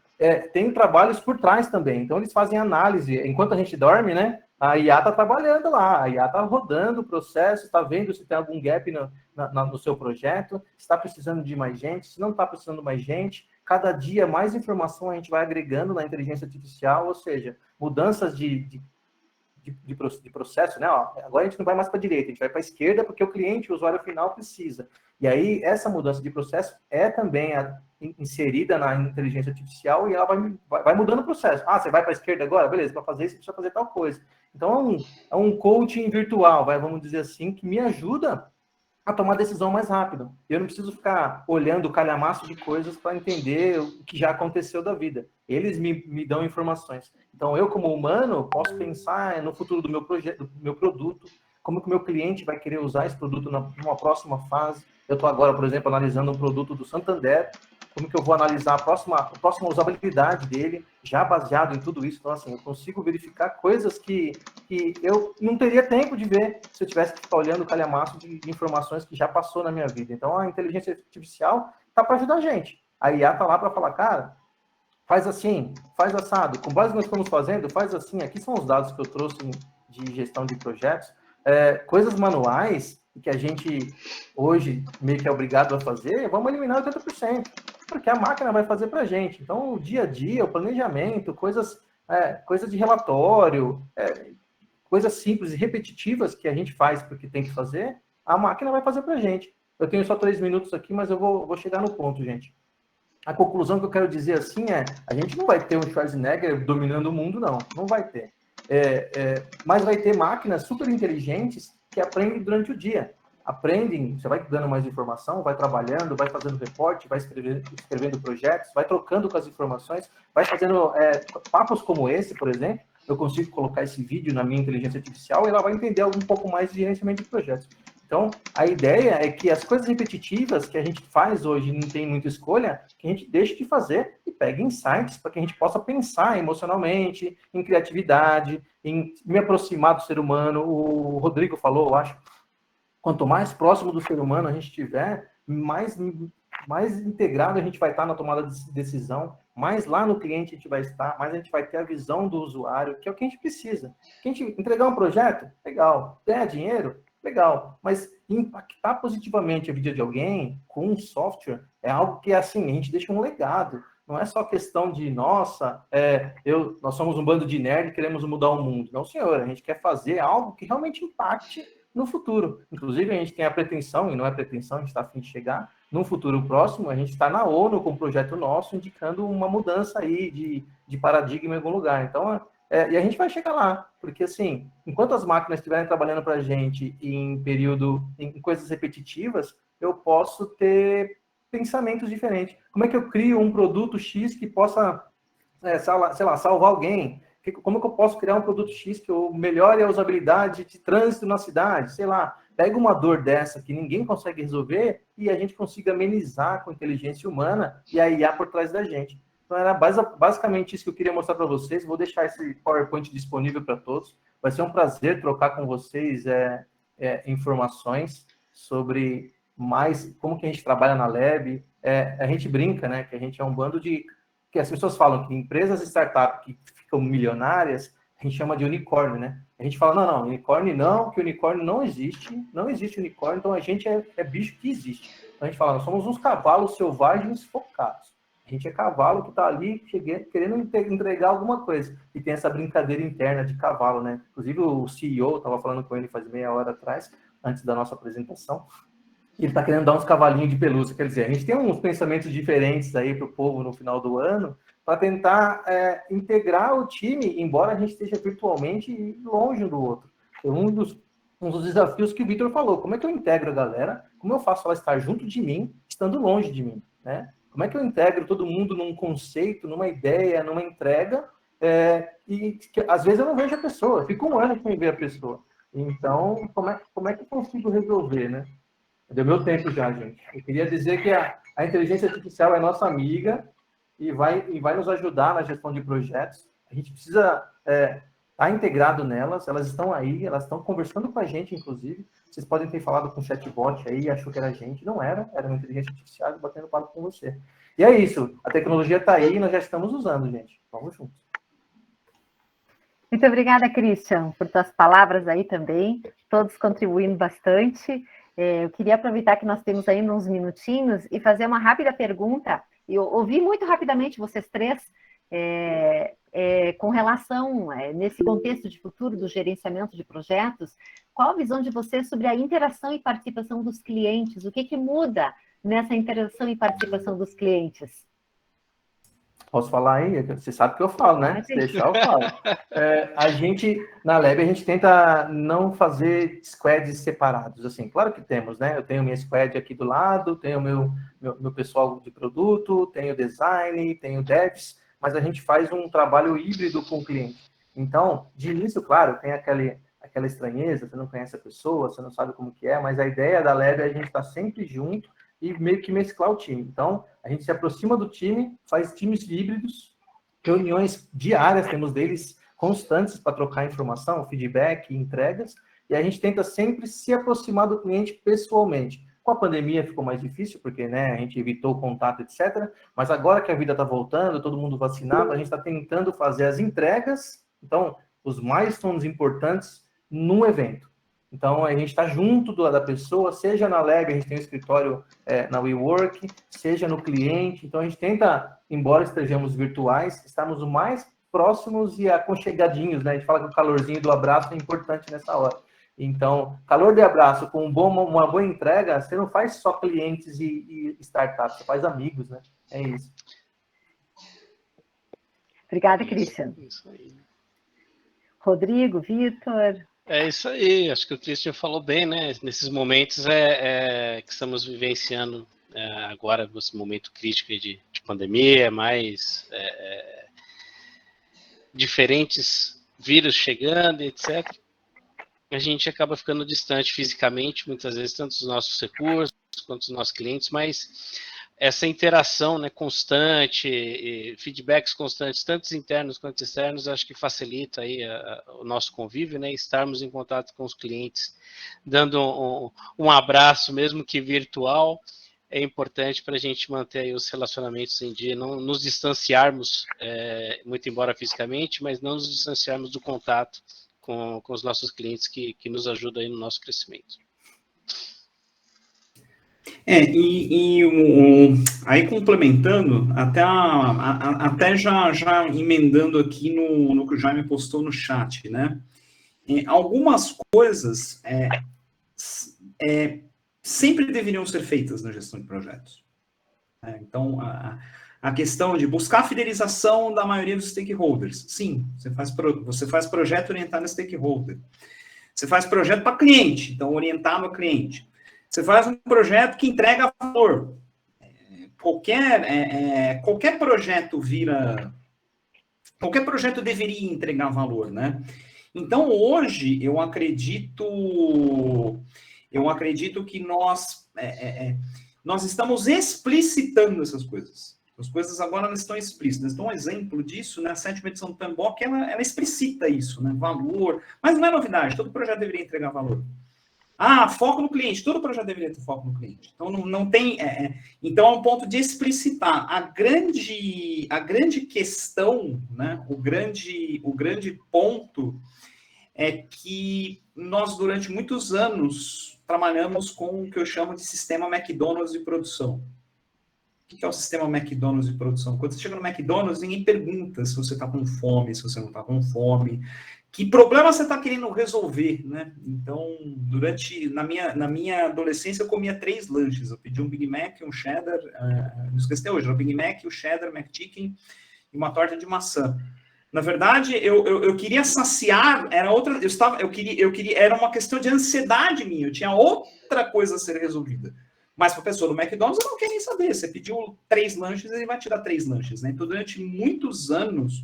tem trabalhos por trás também. Então, eles fazem análise. Enquanto a gente dorme, né? A IA está trabalhando lá. A IA está rodando o processo, está vendo se tem algum gap no seu projeto, se está precisando de mais gente, se não está precisando de mais gente. Cada dia, mais informação a gente vai agregando na inteligência artificial, ou seja, mudanças de processo, né? Ó, agora a gente não vai mais para a direita, a gente vai para a esquerda porque o cliente, o usuário final precisa. E aí, essa mudança de processo é também inserida na inteligência artificial e ela vai mudando o processo. Ah, você vai para a esquerda agora? Beleza, para fazer isso, você precisa fazer tal coisa. Então, é um coaching virtual, vamos dizer assim, que me ajuda a tomar decisão mais rápido. Eu não preciso ficar olhando o calhamaço de coisas para entender o que já aconteceu da vida. Eles me dão informações. Então, eu, como humano, posso pensar no futuro do meu projeto, do meu produto, como que o meu cliente vai querer usar esse produto numa próxima fase. Eu estou agora, por exemplo, analisando um produto do Santander, como que eu vou analisar a próxima usabilidade dele, já baseado em tudo isso. Então, assim, eu consigo verificar coisas que eu não teria tempo de ver se eu tivesse que ficar olhando o calhamaço de informações que já passou na minha vida. Então, a inteligência artificial está para ajudar a gente. A IA está lá para falar, cara, faz assim, faz assado. Com base no que nós estamos fazendo, faz assim. Aqui são os dados que eu trouxe de gestão de projetos. Coisas manuais que a gente hoje meio que é obrigado a fazer, vamos eliminar 80%, porque a máquina vai fazer para a gente. Então, o dia a dia, o planejamento, coisas de relatório, coisas simples e repetitivas que a gente faz porque tem que fazer, a máquina vai fazer para a gente. Eu tenho só 3 minutos aqui, mas eu vou chegar no ponto, gente. A conclusão que eu quero dizer assim a gente não vai ter um Schwarzenegger dominando o mundo, não vai ter. Mas vai ter máquinas super inteligentes que aprendem durante o dia. Aprendem, você vai dando mais informação, vai trabalhando, vai fazendo reporte, vai escrevendo projetos, vai trocando com as informações, vai fazendo papos como esse, por exemplo. Eu consigo colocar esse vídeo na minha inteligência artificial e ela vai entender um pouco mais de gerenciamento de projetos. Então, a ideia é que as coisas repetitivas que a gente faz hoje, não tem muita escolha, que a gente deixe de fazer e pegue insights para que a gente possa pensar emocionalmente, em criatividade, em me aproximar do ser humano. O Rodrigo falou, eu acho, quanto mais próximo do ser humano a gente estiver, mais integrado a gente vai estar na tomada de decisão, mais lá no cliente a gente vai estar, mais a gente vai ter a visão do usuário, que é o que a gente precisa. A gente entregar um projeto, legal. Ganhar dinheiro, legal, mas impactar positivamente a vida de alguém com um software é algo que, assim, a gente deixa um legado. Não é só questão de, nossa, nós somos um bando de nerd e queremos mudar o mundo. Não, senhor, a gente quer fazer algo que realmente impacte no futuro. Inclusive, a gente tem a pretensão, e não é pretensão, a gente está a fim de chegar, no futuro próximo, a gente está na ONU com um projeto nosso, indicando uma mudança aí de paradigma em algum lugar. Então, e a gente vai chegar lá, porque assim, enquanto as máquinas estiverem trabalhando para a gente em coisas repetitivas, eu posso ter pensamentos diferentes. Como é que eu crio um produto X que possa, sei lá, salvar alguém? Como que eu posso criar um produto X que eu melhore a usabilidade de trânsito na cidade? Sei lá, pega uma dor dessa que ninguém consegue resolver e a gente consiga amenizar com inteligência humana e a IA por trás da gente. Então, era basicamente isso que eu queria mostrar para vocês. Vou deixar esse PowerPoint disponível para todos. Vai ser um prazer trocar com vocês informações sobre mais como que a gente trabalha na Lab. A gente brinca, né, que a gente é um bando de... que as pessoas falam que empresas e startups que ficam milionárias, a gente chama de unicórnio, né? A gente fala, não, unicórnio não, que unicórnio não existe unicórnio, então a gente é bicho que existe. Então a gente fala, nós somos uns cavalos selvagens focados. A gente é cavalo que está ali querendo entregar alguma coisa. E tem essa brincadeira interna de cavalo, né? Inclusive o CEO, estava falando com ele faz meia hora atrás, antes da nossa apresentação, e ele está querendo dar uns cavalinhos de pelúcia. Quer dizer, a gente tem uns pensamentos diferentes aí para o povo no final do ano, para tentar integrar o time, embora a gente esteja virtualmente longe um do outro. É um dos desafios que o Vitor falou. Como é que eu integro a galera? Como eu faço ela estar junto de mim, estando longe de mim, né? Como é que eu integro todo mundo num conceito, numa ideia, numa entrega, e que, às vezes eu não vejo a pessoa, fico um ano sem ver a pessoa. Então, como é que eu consigo resolver, né? Deu meu tempo já, gente. Eu queria dizer que a inteligência artificial é nossa amiga e vai nos ajudar na gestão de projetos. A gente precisa estar integrado nelas, elas estão aí, elas estão conversando com a gente, inclusive. Vocês podem ter falado com o chatbot aí, achou que era a gente. Não era uma inteligência artificial batendo papo com você. E é isso, a tecnologia está aí e nós já estamos usando, gente. Vamos juntos. Muito obrigada, Christian, por tuas palavras aí também, todos contribuindo bastante. Eu queria aproveitar que nós temos ainda uns minutinhos e fazer uma rápida pergunta. Eu ouvi muito rapidamente vocês três com relação, nesse contexto de futuro do gerenciamento de projetos, qual a visão de vocês sobre a interação e participação dos clientes? O que muda nessa interação e participação dos clientes? Posso falar aí? Você sabe que eu falo, né? Se deixar, eu falo. A gente, na Lab, a gente tenta não fazer squads separados, assim. Claro que temos, né? Eu tenho minha squad aqui do lado, tenho meu pessoal de produto, tenho design, tenho devs, mas a gente faz um trabalho híbrido com o cliente. Então, de início, claro, tem aquela estranheza, você não conhece a pessoa, você não sabe como que é, mas a ideia da Lab é a gente estar sempre junto e meio que mesclar o time. Então, a gente se aproxima do time, faz times híbridos, reuniões diárias, temos deles constantes para trocar informação, feedback, entregas, e a gente tenta sempre se aproximar do cliente pessoalmente. Com a pandemia ficou mais difícil, porque a gente evitou o contato, etc. Mas agora que a vida está voltando, todo mundo vacinado, a gente está tentando fazer as entregas, então, os milestones importantes num evento. Então, a gente está junto da pessoa, seja na Lab, a gente tem um escritório na WeWork, seja no cliente. Então, a gente tenta, embora estejamos virtuais, estarmos o mais próximos e aconchegadinhos, né? A gente fala que o calorzinho do abraço é importante nessa hora. Então, calor de abraço com uma boa entrega, você não faz só clientes e startups, você faz amigos, né? É isso. Obrigada, Christian. Isso aí. Rodrigo, Vitor... É isso aí, acho que o Christian falou bem, né? Nesses momentos que estamos vivenciando agora, nesse momento crítico de pandemia, mais diferentes vírus chegando, etc. A gente acaba ficando distante fisicamente, muitas vezes, tanto dos nossos recursos quanto dos nossos clientes, mas essa interação, né, constante, feedbacks constantes, tanto internos quanto externos, acho que facilita aí o nosso convívio, né, estarmos em contato com os clientes, dando um abraço, mesmo que virtual, é importante para a gente manter aí os relacionamentos em dia, não nos distanciarmos, muito embora fisicamente, mas não nos distanciarmos do contato com os nossos clientes que nos ajuda aí no nosso crescimento. Aí complementando, até já emendando aqui no que o Jaime postou no chat, né? Algumas coisas sempre deveriam ser feitas na gestão de projetos. Então, a questão de buscar a fidelização da maioria dos stakeholders. Sim, você faz projeto orientado a stakeholder. Você faz projeto para cliente, então orientado a cliente. Você faz um projeto que entrega valor. Qualquer projeto qualquer projeto deveria entregar valor, né? Então, hoje, eu acredito Eu acredito que nós estamos explicitando essas coisas. As coisas agora não estão explícitas. Então, um exemplo disso, né, a 7ª edição do PMBOK, ela explicita isso, né, valor. Mas não é novidade, todo projeto deveria entregar valor. Foco no cliente, todo projeto deveria ter foco no cliente. Então, não tem... então, é um ponto de explicitar. A grande questão, né, o grande ponto é que nós, durante muitos anos, trabalhamos com o que eu chamo de sistema McDonald's de produção. O que é o sistema McDonald's de produção? Quando você chega no McDonald's, ninguém pergunta se você está com fome, se você não está com fome, que problema você está querendo resolver, né? Então, na minha adolescência, eu comia 3 lanches. Eu pedi um Big Mac, um cheddar, não esqueci até hoje, era o Big Mac, o cheddar, McChicken e uma torta de maçã. Na verdade, eu queria saciar, era uma questão de ansiedade minha, eu tinha outra coisa a ser resolvida. Mas para a pessoa do McDonald's, eu não quero nem saber. Você pediu 3 lanches, ele vai te dar 3 lanches, né? Então, durante muitos anos,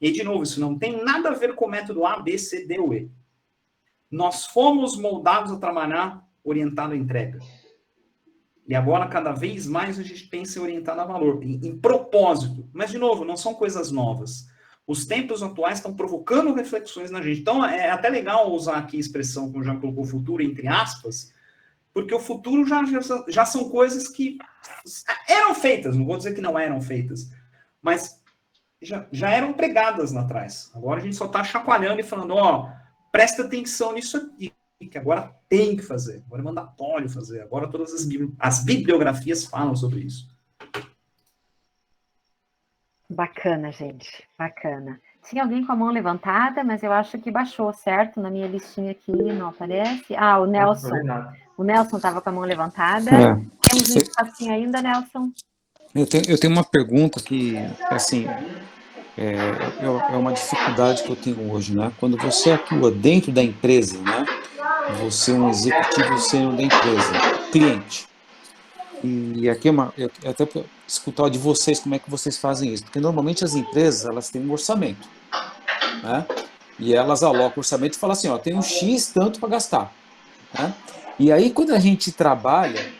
e de novo, isso não tem nada a ver com o método A, B, C, D ou E. Nós fomos moldados a trabalhar orientado à entrega. E agora, cada vez mais, a gente pensa em orientado a valor, em propósito. Mas, de novo, não são coisas novas. Os tempos atuais estão provocando reflexões na gente. Então, é até legal usar aqui a expressão, como já colocou, futuro, entre aspas, porque o futuro já são coisas que eram feitas, não vou dizer que não eram feitas, mas já eram pregadas lá atrás. Agora a gente só está chacoalhando e falando, presta atenção nisso aqui, que agora tem que fazer, agora é mandatório fazer, agora todas as bibliografias falam sobre isso. Bacana, gente, bacana. Tinha alguém com a mão levantada, mas eu acho que baixou, certo? Na minha listinha aqui não aparece. O Nelson. O Nelson estava com a mão levantada. Temos um espacinho ainda, Nelson? Eu tenho uma pergunta que, assim, é uma dificuldade que eu tenho hoje, né? Quando você atua dentro da empresa, né? Você é um executivo sênior da empresa, cliente. E aqui eu até para escutar de vocês como é que vocês fazem isso, porque normalmente as empresas elas têm um orçamento, né? E elas alocam o orçamento e falam assim, tem um X tanto para gastar, né? E aí quando a gente trabalha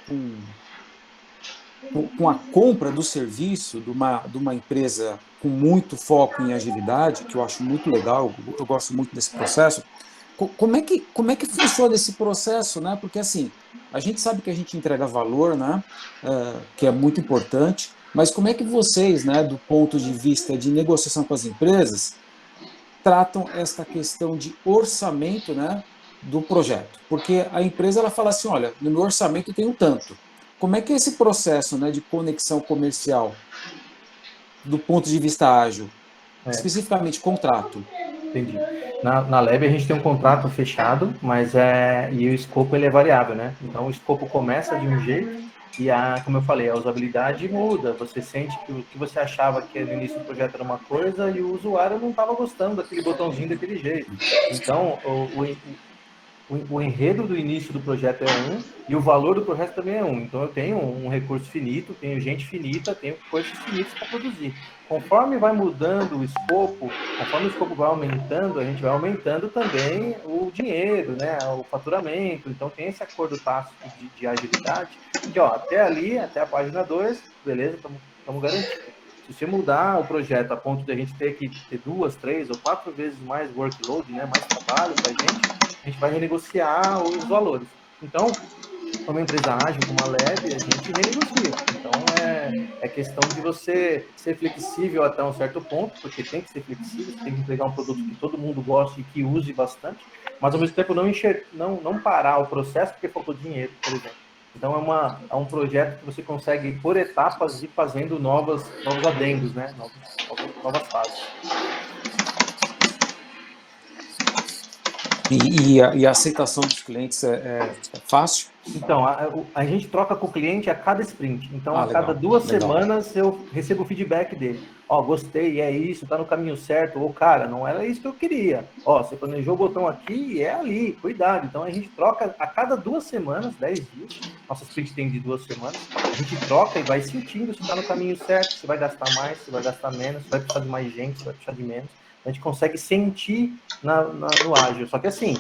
com a compra do serviço de uma empresa com muito foco em agilidade, que eu acho muito legal, eu gosto muito desse processo. Como é que funciona esse processo, né? Porque assim, a gente sabe que a gente entrega valor, né? Que é muito importante, mas como é que vocês, né, do ponto de vista de negociação com as empresas, tratam esta questão de orçamento, né, do projeto? Porque a empresa ela fala assim, olha, no meu orçamento tem um tanto. Como é que é esse processo, né, de conexão comercial do ponto de vista ágil? Especificamente, contrato. Entendi. Na Lab a gente tem um contrato fechado, mas e o escopo ele é variável, né? Então o escopo começa de um jeito e como eu falei, a usabilidade muda. Você sente que o que você achava que no início do projeto era uma coisa e o usuário não estava gostando daquele botãozinho daquele jeito. Então o enredo do início do projeto é um e o valor do projeto também é um. Então eu tenho um recurso finito, tenho gente finita, tenho coisas finitas para produzir. Conforme vai mudando o escopo, conforme o escopo vai aumentando, a gente vai aumentando também o dinheiro, né, o faturamento. Então tem esse acordo tácito de agilidade, que até ali, até a página 2, beleza, estamos garantidos. Se você mudar o projeto a ponto de a gente ter que ter 2, 3 ou 4 vezes mais workload, né, mais trabalho para a gente vai renegociar os valores. Então, como empresa ágil, como a Lab, a gente renegocia. Então, é questão de você ser flexível até um certo ponto, porque tem que ser flexível, você tem que entregar um produto que todo mundo goste e que use bastante, mas ao mesmo tempo não parar o processo porque faltou dinheiro, por exemplo. Então, é um projeto que você consegue, por etapas, ir fazendo novos adendos, né? Novas fases. E a aceitação dos clientes é fácil? Então, a gente troca com o cliente a cada sprint. Então, a cada 2 semanas eu recebo o feedback dele. Gostei, é isso, tá no caminho certo. Ou, cara, não era isso que eu queria. Você planejou o botão aqui e é ali, cuidado. Então, a gente troca a cada 2 semanas, 10 dias. Nossa sprint tem de 2 semanas. A gente troca e vai sentindo se tá no caminho certo, se vai gastar mais, se vai gastar menos, se vai precisar de mais gente, se vai precisar de menos. A gente consegue sentir no ágil. Só que assim,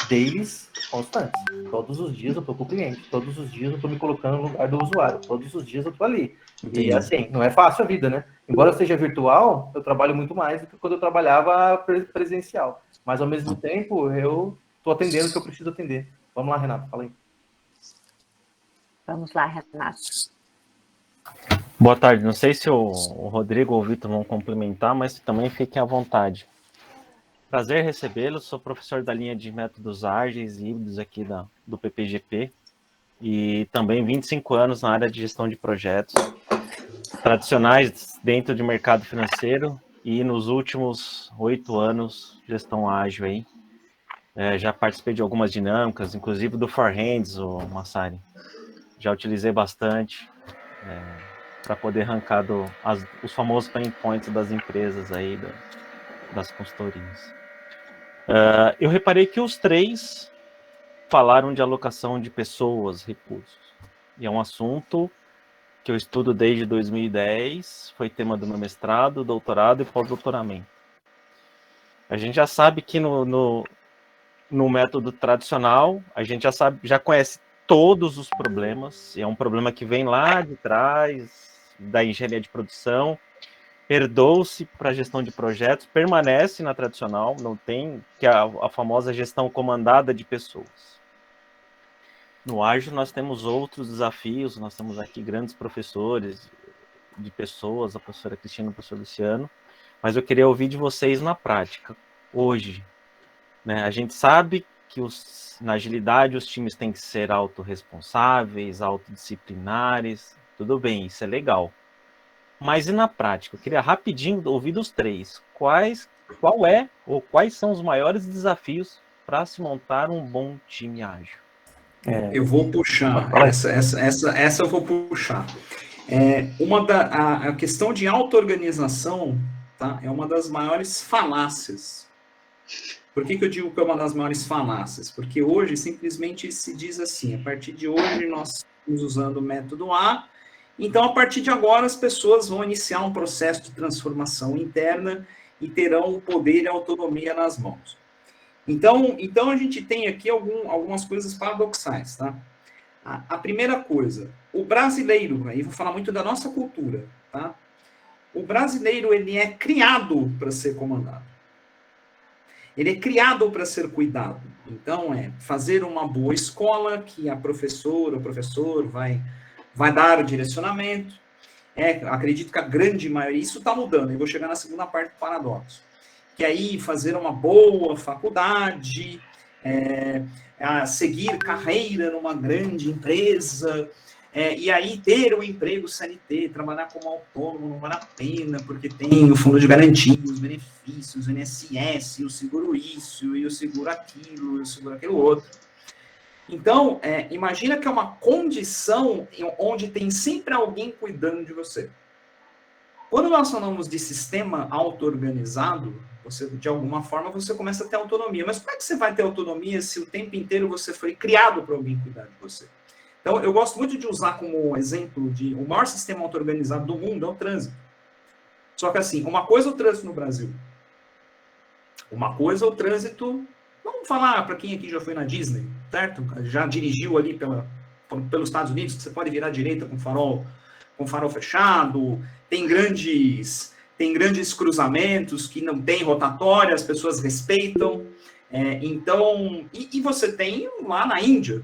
dailies constantes. Todos os dias eu estou com o cliente, todos os dias eu estou me colocando no lugar do usuário, todos os dias eu estou ali. Entendi. E assim, não é fácil a vida, né? Embora eu seja virtual, eu trabalho muito mais do que quando eu trabalhava presencial. Mas ao mesmo tempo, eu estou atendendo o que eu preciso atender. Vamos lá, Renato, fala aí. Vamos lá, Renato. Boa tarde. Não sei se o Rodrigo ou o Vitor vão complementar, mas também fiquem à vontade. Prazer recebê-los. Sou professor da linha de métodos ágeis e híbridos aqui do PPGP e também 25 anos na área de gestão de projetos tradicionais dentro de mercado financeiro e nos últimos 8 anos gestão ágil aí. Já participei de algumas dinâmicas, inclusive do Forehands, o Massari. Já utilizei bastante para poder arrancar os famosos pain points das empresas aí, das consultorias. Eu reparei que os três falaram de alocação de pessoas, recursos. E é um assunto que eu estudo desde 2010, foi tema do meu mestrado, doutorado e pós-doutoramento. A gente já sabe que no método tradicional, a gente já conhece todos os problemas, é um problema que vem lá de trás, da engenharia de produção, herdou-se para a gestão de projetos, permanece na tradicional, não tem, que é a famosa gestão comandada de pessoas. No ágil nós temos outros desafios, nós temos aqui grandes professores de pessoas, a professora Cristina e o professor Luciano, mas eu queria ouvir de vocês na prática, hoje. Né? A gente sabe que na agilidade os times têm que ser autorresponsáveis, autodisciplinares, tudo bem, isso é legal. Mas e na prática? Eu queria rapidinho ouvir dos três. Quais são os maiores desafios para se montar um bom time ágil? Eu vou puxar, essa eu vou puxar. A questão de auto-organização, tá, é uma das maiores falácias. Por que eu digo que é uma das maiores falácias? Porque hoje simplesmente se diz assim, a partir de hoje nós estamos usando o método A, então a partir de agora as pessoas vão iniciar um processo de transformação interna e terão o poder e a autonomia nas mãos. Então a gente tem aqui algumas coisas paradoxais, tá? A primeira coisa, o brasileiro, aí vou falar muito da nossa cultura, tá? O brasileiro, ele é criado para ser comandado. Ele é criado para ser cuidado. Então, fazer uma boa escola, que a professora, o professor vai dar o direcionamento. Acredito que a grande maioria, isso está mudando, eu vou chegar na segunda parte do paradoxo. Que aí fazer uma boa faculdade, seguir carreira numa grande empresa, e aí ter um emprego CLT, trabalhar como autônomo não vale a pena, porque tem o fundo de garantia, os benefícios, o INSS, o seguro isso, e o seguro aquilo, e o seguro aquilo outro. Então, imagina que é uma condição onde tem sempre alguém cuidando de você. Quando nós falamos de sistema auto-organizado, de alguma forma você começa a ter autonomia. Mas como é que você vai ter autonomia se o tempo inteiro você foi criado para alguém cuidar de você? Então, eu gosto muito de usar como exemplo o maior sistema auto-organizado do mundo é o trânsito. Só que assim, uma coisa é o trânsito no Brasil. Uma coisa é o trânsito, vamos falar para quem aqui já foi na Disney, certo? Já dirigiu ali pelos Estados Unidos, que você pode virar à direita com farol fechado, tem grandes cruzamentos que não tem rotatória, as pessoas respeitam. E você tem lá na Índia,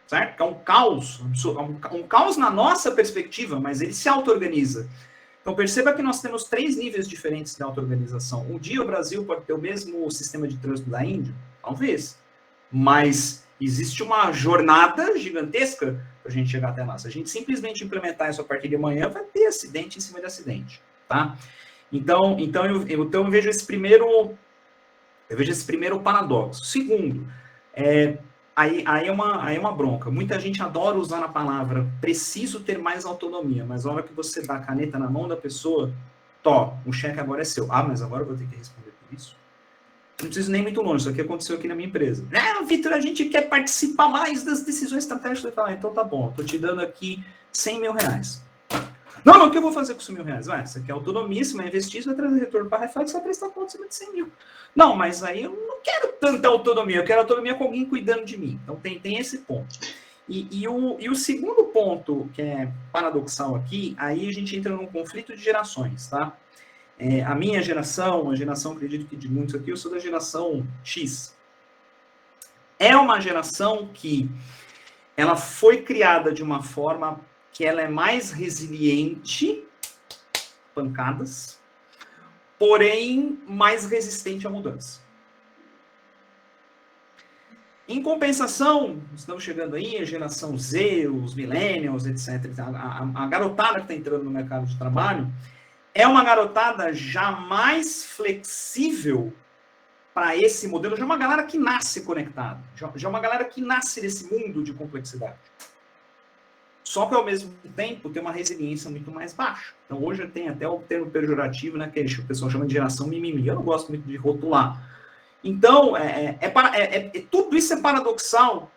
certo? Que é um caos, um caos na nossa perspectiva, mas ele se auto-organiza. Então perceba que nós temos 3 níveis diferentes de auto-organização. Um dia o Brasil pode ter o mesmo sistema de trânsito da Índia? Talvez. Mas existe uma jornada gigantesca para a gente chegar até lá. Se a gente simplesmente implementar isso a partir de amanhã, vai ter acidente em cima de acidente, tá? Então eu vejo esse primeiro paradoxo. Segundo, aí é uma bronca. Muita gente adora usar a palavra preciso ter mais autonomia, mas na hora que você dá a caneta na mão da pessoa, o cheque agora é seu. Mas agora eu vou ter que responder por isso? Não preciso nem muito longe, isso aqui aconteceu aqui na minha empresa. Vitor, a gente quer participar mais das decisões estratégicas. Então tá bom, tô te dando aqui 100 mil reais. Não, o que eu vou fazer com os R$1.000? Ué, você quer autonomia, você vai investir, você vai trazer retorno para a Reflex, você vai prestar conta acima de 100 mil. Não, mas aí eu não quero tanta autonomia, eu quero autonomia com alguém cuidando de mim. Então tem esse ponto. E o segundo ponto, que é paradoxal aqui, aí a gente entra num conflito de gerações, tá? A minha geração, a geração, acredito que de muitos aqui, eu sou da geração X. É uma geração que ela foi criada de uma forma que ela é mais resiliente, pancadas, porém mais resistente à mudança. Em compensação, estamos chegando aí, a geração Z, os millennials, etc. A garotada que está entrando no mercado de trabalho é uma garotada já mais flexível para esse modelo, já é uma galera que nasce conectada, já é uma galera que nasce nesse mundo de complexidade. Só que, ao mesmo tempo, tem uma resiliência muito mais baixa. Então, hoje tem até o termo pejorativo, né, que o pessoal chama de geração mimimi. Eu não gosto muito de rotular. Então, tudo isso é paradoxal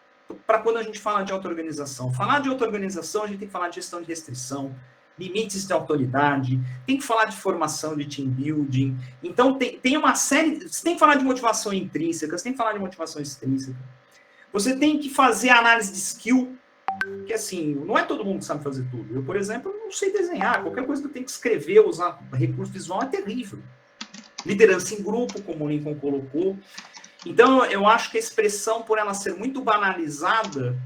para quando a gente fala de auto-organização. Falar de auto-organização, a gente tem que falar de gestão de restrição, limites de autoridade, tem que falar de formação de team building. Então, tem uma série... Você tem que falar de motivação intrínseca, você tem que falar de motivação extrínseca. Você tem que fazer análise de skill, que assim, não é todo mundo que sabe fazer tudo. Eu, por exemplo, não sei desenhar. Qualquer coisa que eu tenho que escrever, usar recurso visual é terrível. Liderança em grupo, como o Lincoln colocou. Então, eu acho que a expressão, por ela ser muito banalizada,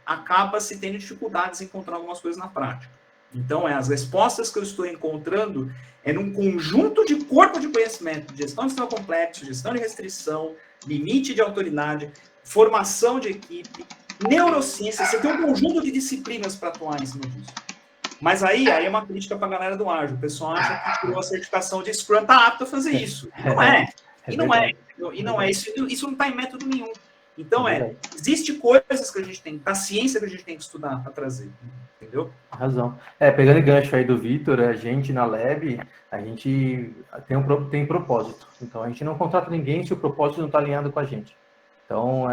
acaba se tendo dificuldades em encontrar algumas coisas na prática. Então, as respostas que eu estou encontrando num conjunto de corpo de conhecimento, gestão de sistema complexo, gestão de restrição, limite de autoridade, formação de equipe, neurociência. Você tem um conjunto de disciplinas para atuar em cima disso. Mas aí é uma crítica para a galera do ágil. O pessoal acha que tirou a certificação de Scrum, está apto a fazer isso. E não é. Isso não está em método nenhum. Então, existe coisas que a gente tem, da ciência que a gente tem que estudar para trazer, entendeu? Razão. Pegando o gancho aí do Vitor, a gente na Lab, a gente tem propósito. Então, a gente não contrata ninguém se o propósito não está alinhado com a gente. Então,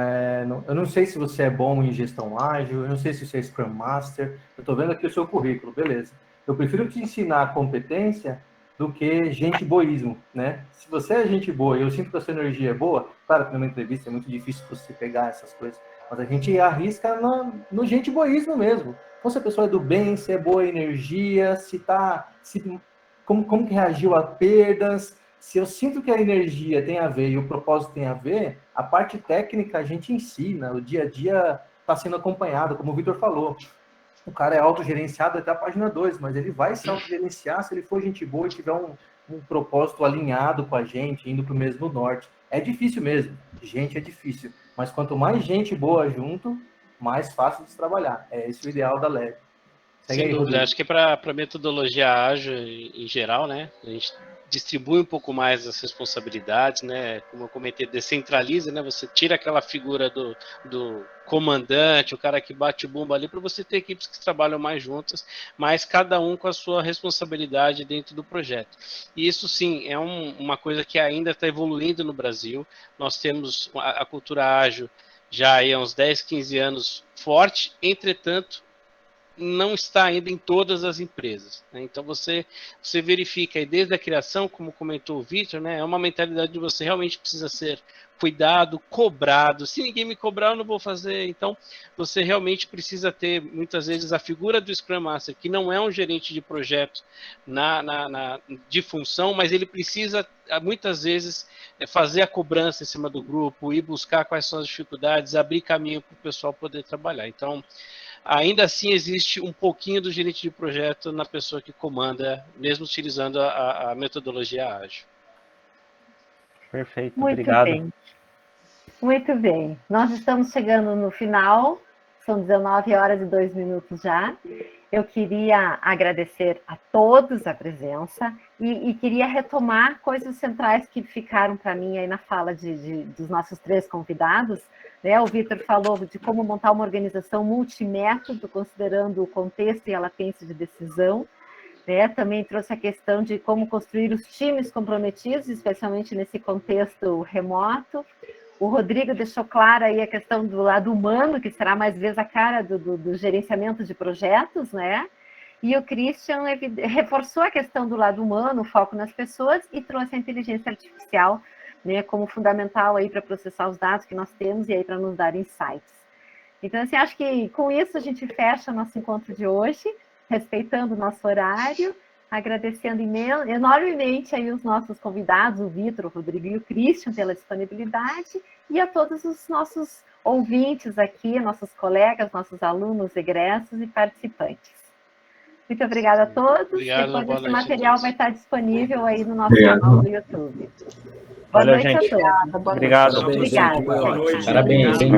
eu não sei se você é bom em gestão ágil, eu não sei se você é Scrum Master, eu estou vendo aqui o seu currículo, beleza. Eu prefiro te ensinar a competência do que gente boísmo, né? Se você é gente boa e eu sinto que a sua energia é boa, claro que numa entrevista é muito difícil você pegar essas coisas, mas a gente arrisca no gente boísmo mesmo. Então, se a pessoa é do bem, se é boa energia, como que reagiu a perdas, se eu sinto que a energia tem a ver e o propósito tem a ver, a parte técnica a gente ensina, o dia a dia está sendo acompanhado, como o Vitor falou. O cara é autogerenciado até a página 2, mas ele vai se autogerenciar se ele for gente boa e tiver um propósito alinhado com a gente, indo para o mesmo norte. É difícil mesmo, gente é difícil, mas quanto mais gente boa junto, mais fácil de se trabalhar. É esse o ideal da Lab. Sem dúvida, Rodrigo. Acho que para metodologia ágil em geral, né, a gente distribui um pouco mais as responsabilidades, né? Como eu comentei, descentraliza, né? Você tira aquela figura do comandante, o cara que bate bomba ali, para você ter equipes que trabalham mais juntas, mas cada um com a sua responsabilidade dentro do projeto. E isso, sim, é uma coisa que ainda está evoluindo no Brasil. Nós temos a cultura ágil já há uns 10, 15 anos forte, entretanto, não está ainda em todas as empresas, né? Então você verifica aí desde a criação, como comentou o Vitor, né? É uma mentalidade de você realmente precisa ser cuidado, cobrado. Se ninguém me cobrar, eu não vou fazer. Então você realmente precisa ter muitas vezes a figura do Scrum Master, que não é um gerente de projeto de função, mas ele precisa muitas vezes fazer a cobrança em cima do grupo, ir buscar quais são as dificuldades, abrir caminho para o pessoal poder trabalhar. Então ainda assim existe um pouquinho do gerente de projeto na pessoa que comanda, mesmo utilizando a metodologia ágil. Perfeito, muito obrigado. Bem. Muito bem. Nós estamos chegando no final, são 19h02 já. Eu queria agradecer a todos a presença e queria retomar coisas centrais que ficaram para mim aí na fala dos nossos 3 convidados. Né? O Vitor falou de como montar uma organização multimétodo, considerando o contexto e a latência de decisão. Né? Também trouxe a questão de como construir os times comprometidos, especialmente nesse contexto remoto. O Rodrigo deixou clara aí a questão do lado humano, que será mais vezes a cara do gerenciamento de projetos, né? E o Christian reforçou a questão do lado humano, o foco nas pessoas, e trouxe a inteligência artificial, né, como fundamental aí para processar os dados que nós temos e aí para nos dar insights. Então, assim, acho que com isso a gente fecha nosso encontro de hoje, respeitando o nosso horário, agradecendo enormemente aí os nossos convidados, o Vitor, o Rodrigo e o Christian, pela disponibilidade, e a todos os nossos ouvintes aqui, nossos colegas, nossos alunos, egressos e participantes. Muito obrigada a todos. Obrigado, depois esse noite material vai estar disponível aí no nosso Obrigado. canal do YouTube. Boa Valeu, noite gente. a todos. Obrigado. Obrigada. Boa noite. Parabéns, hein?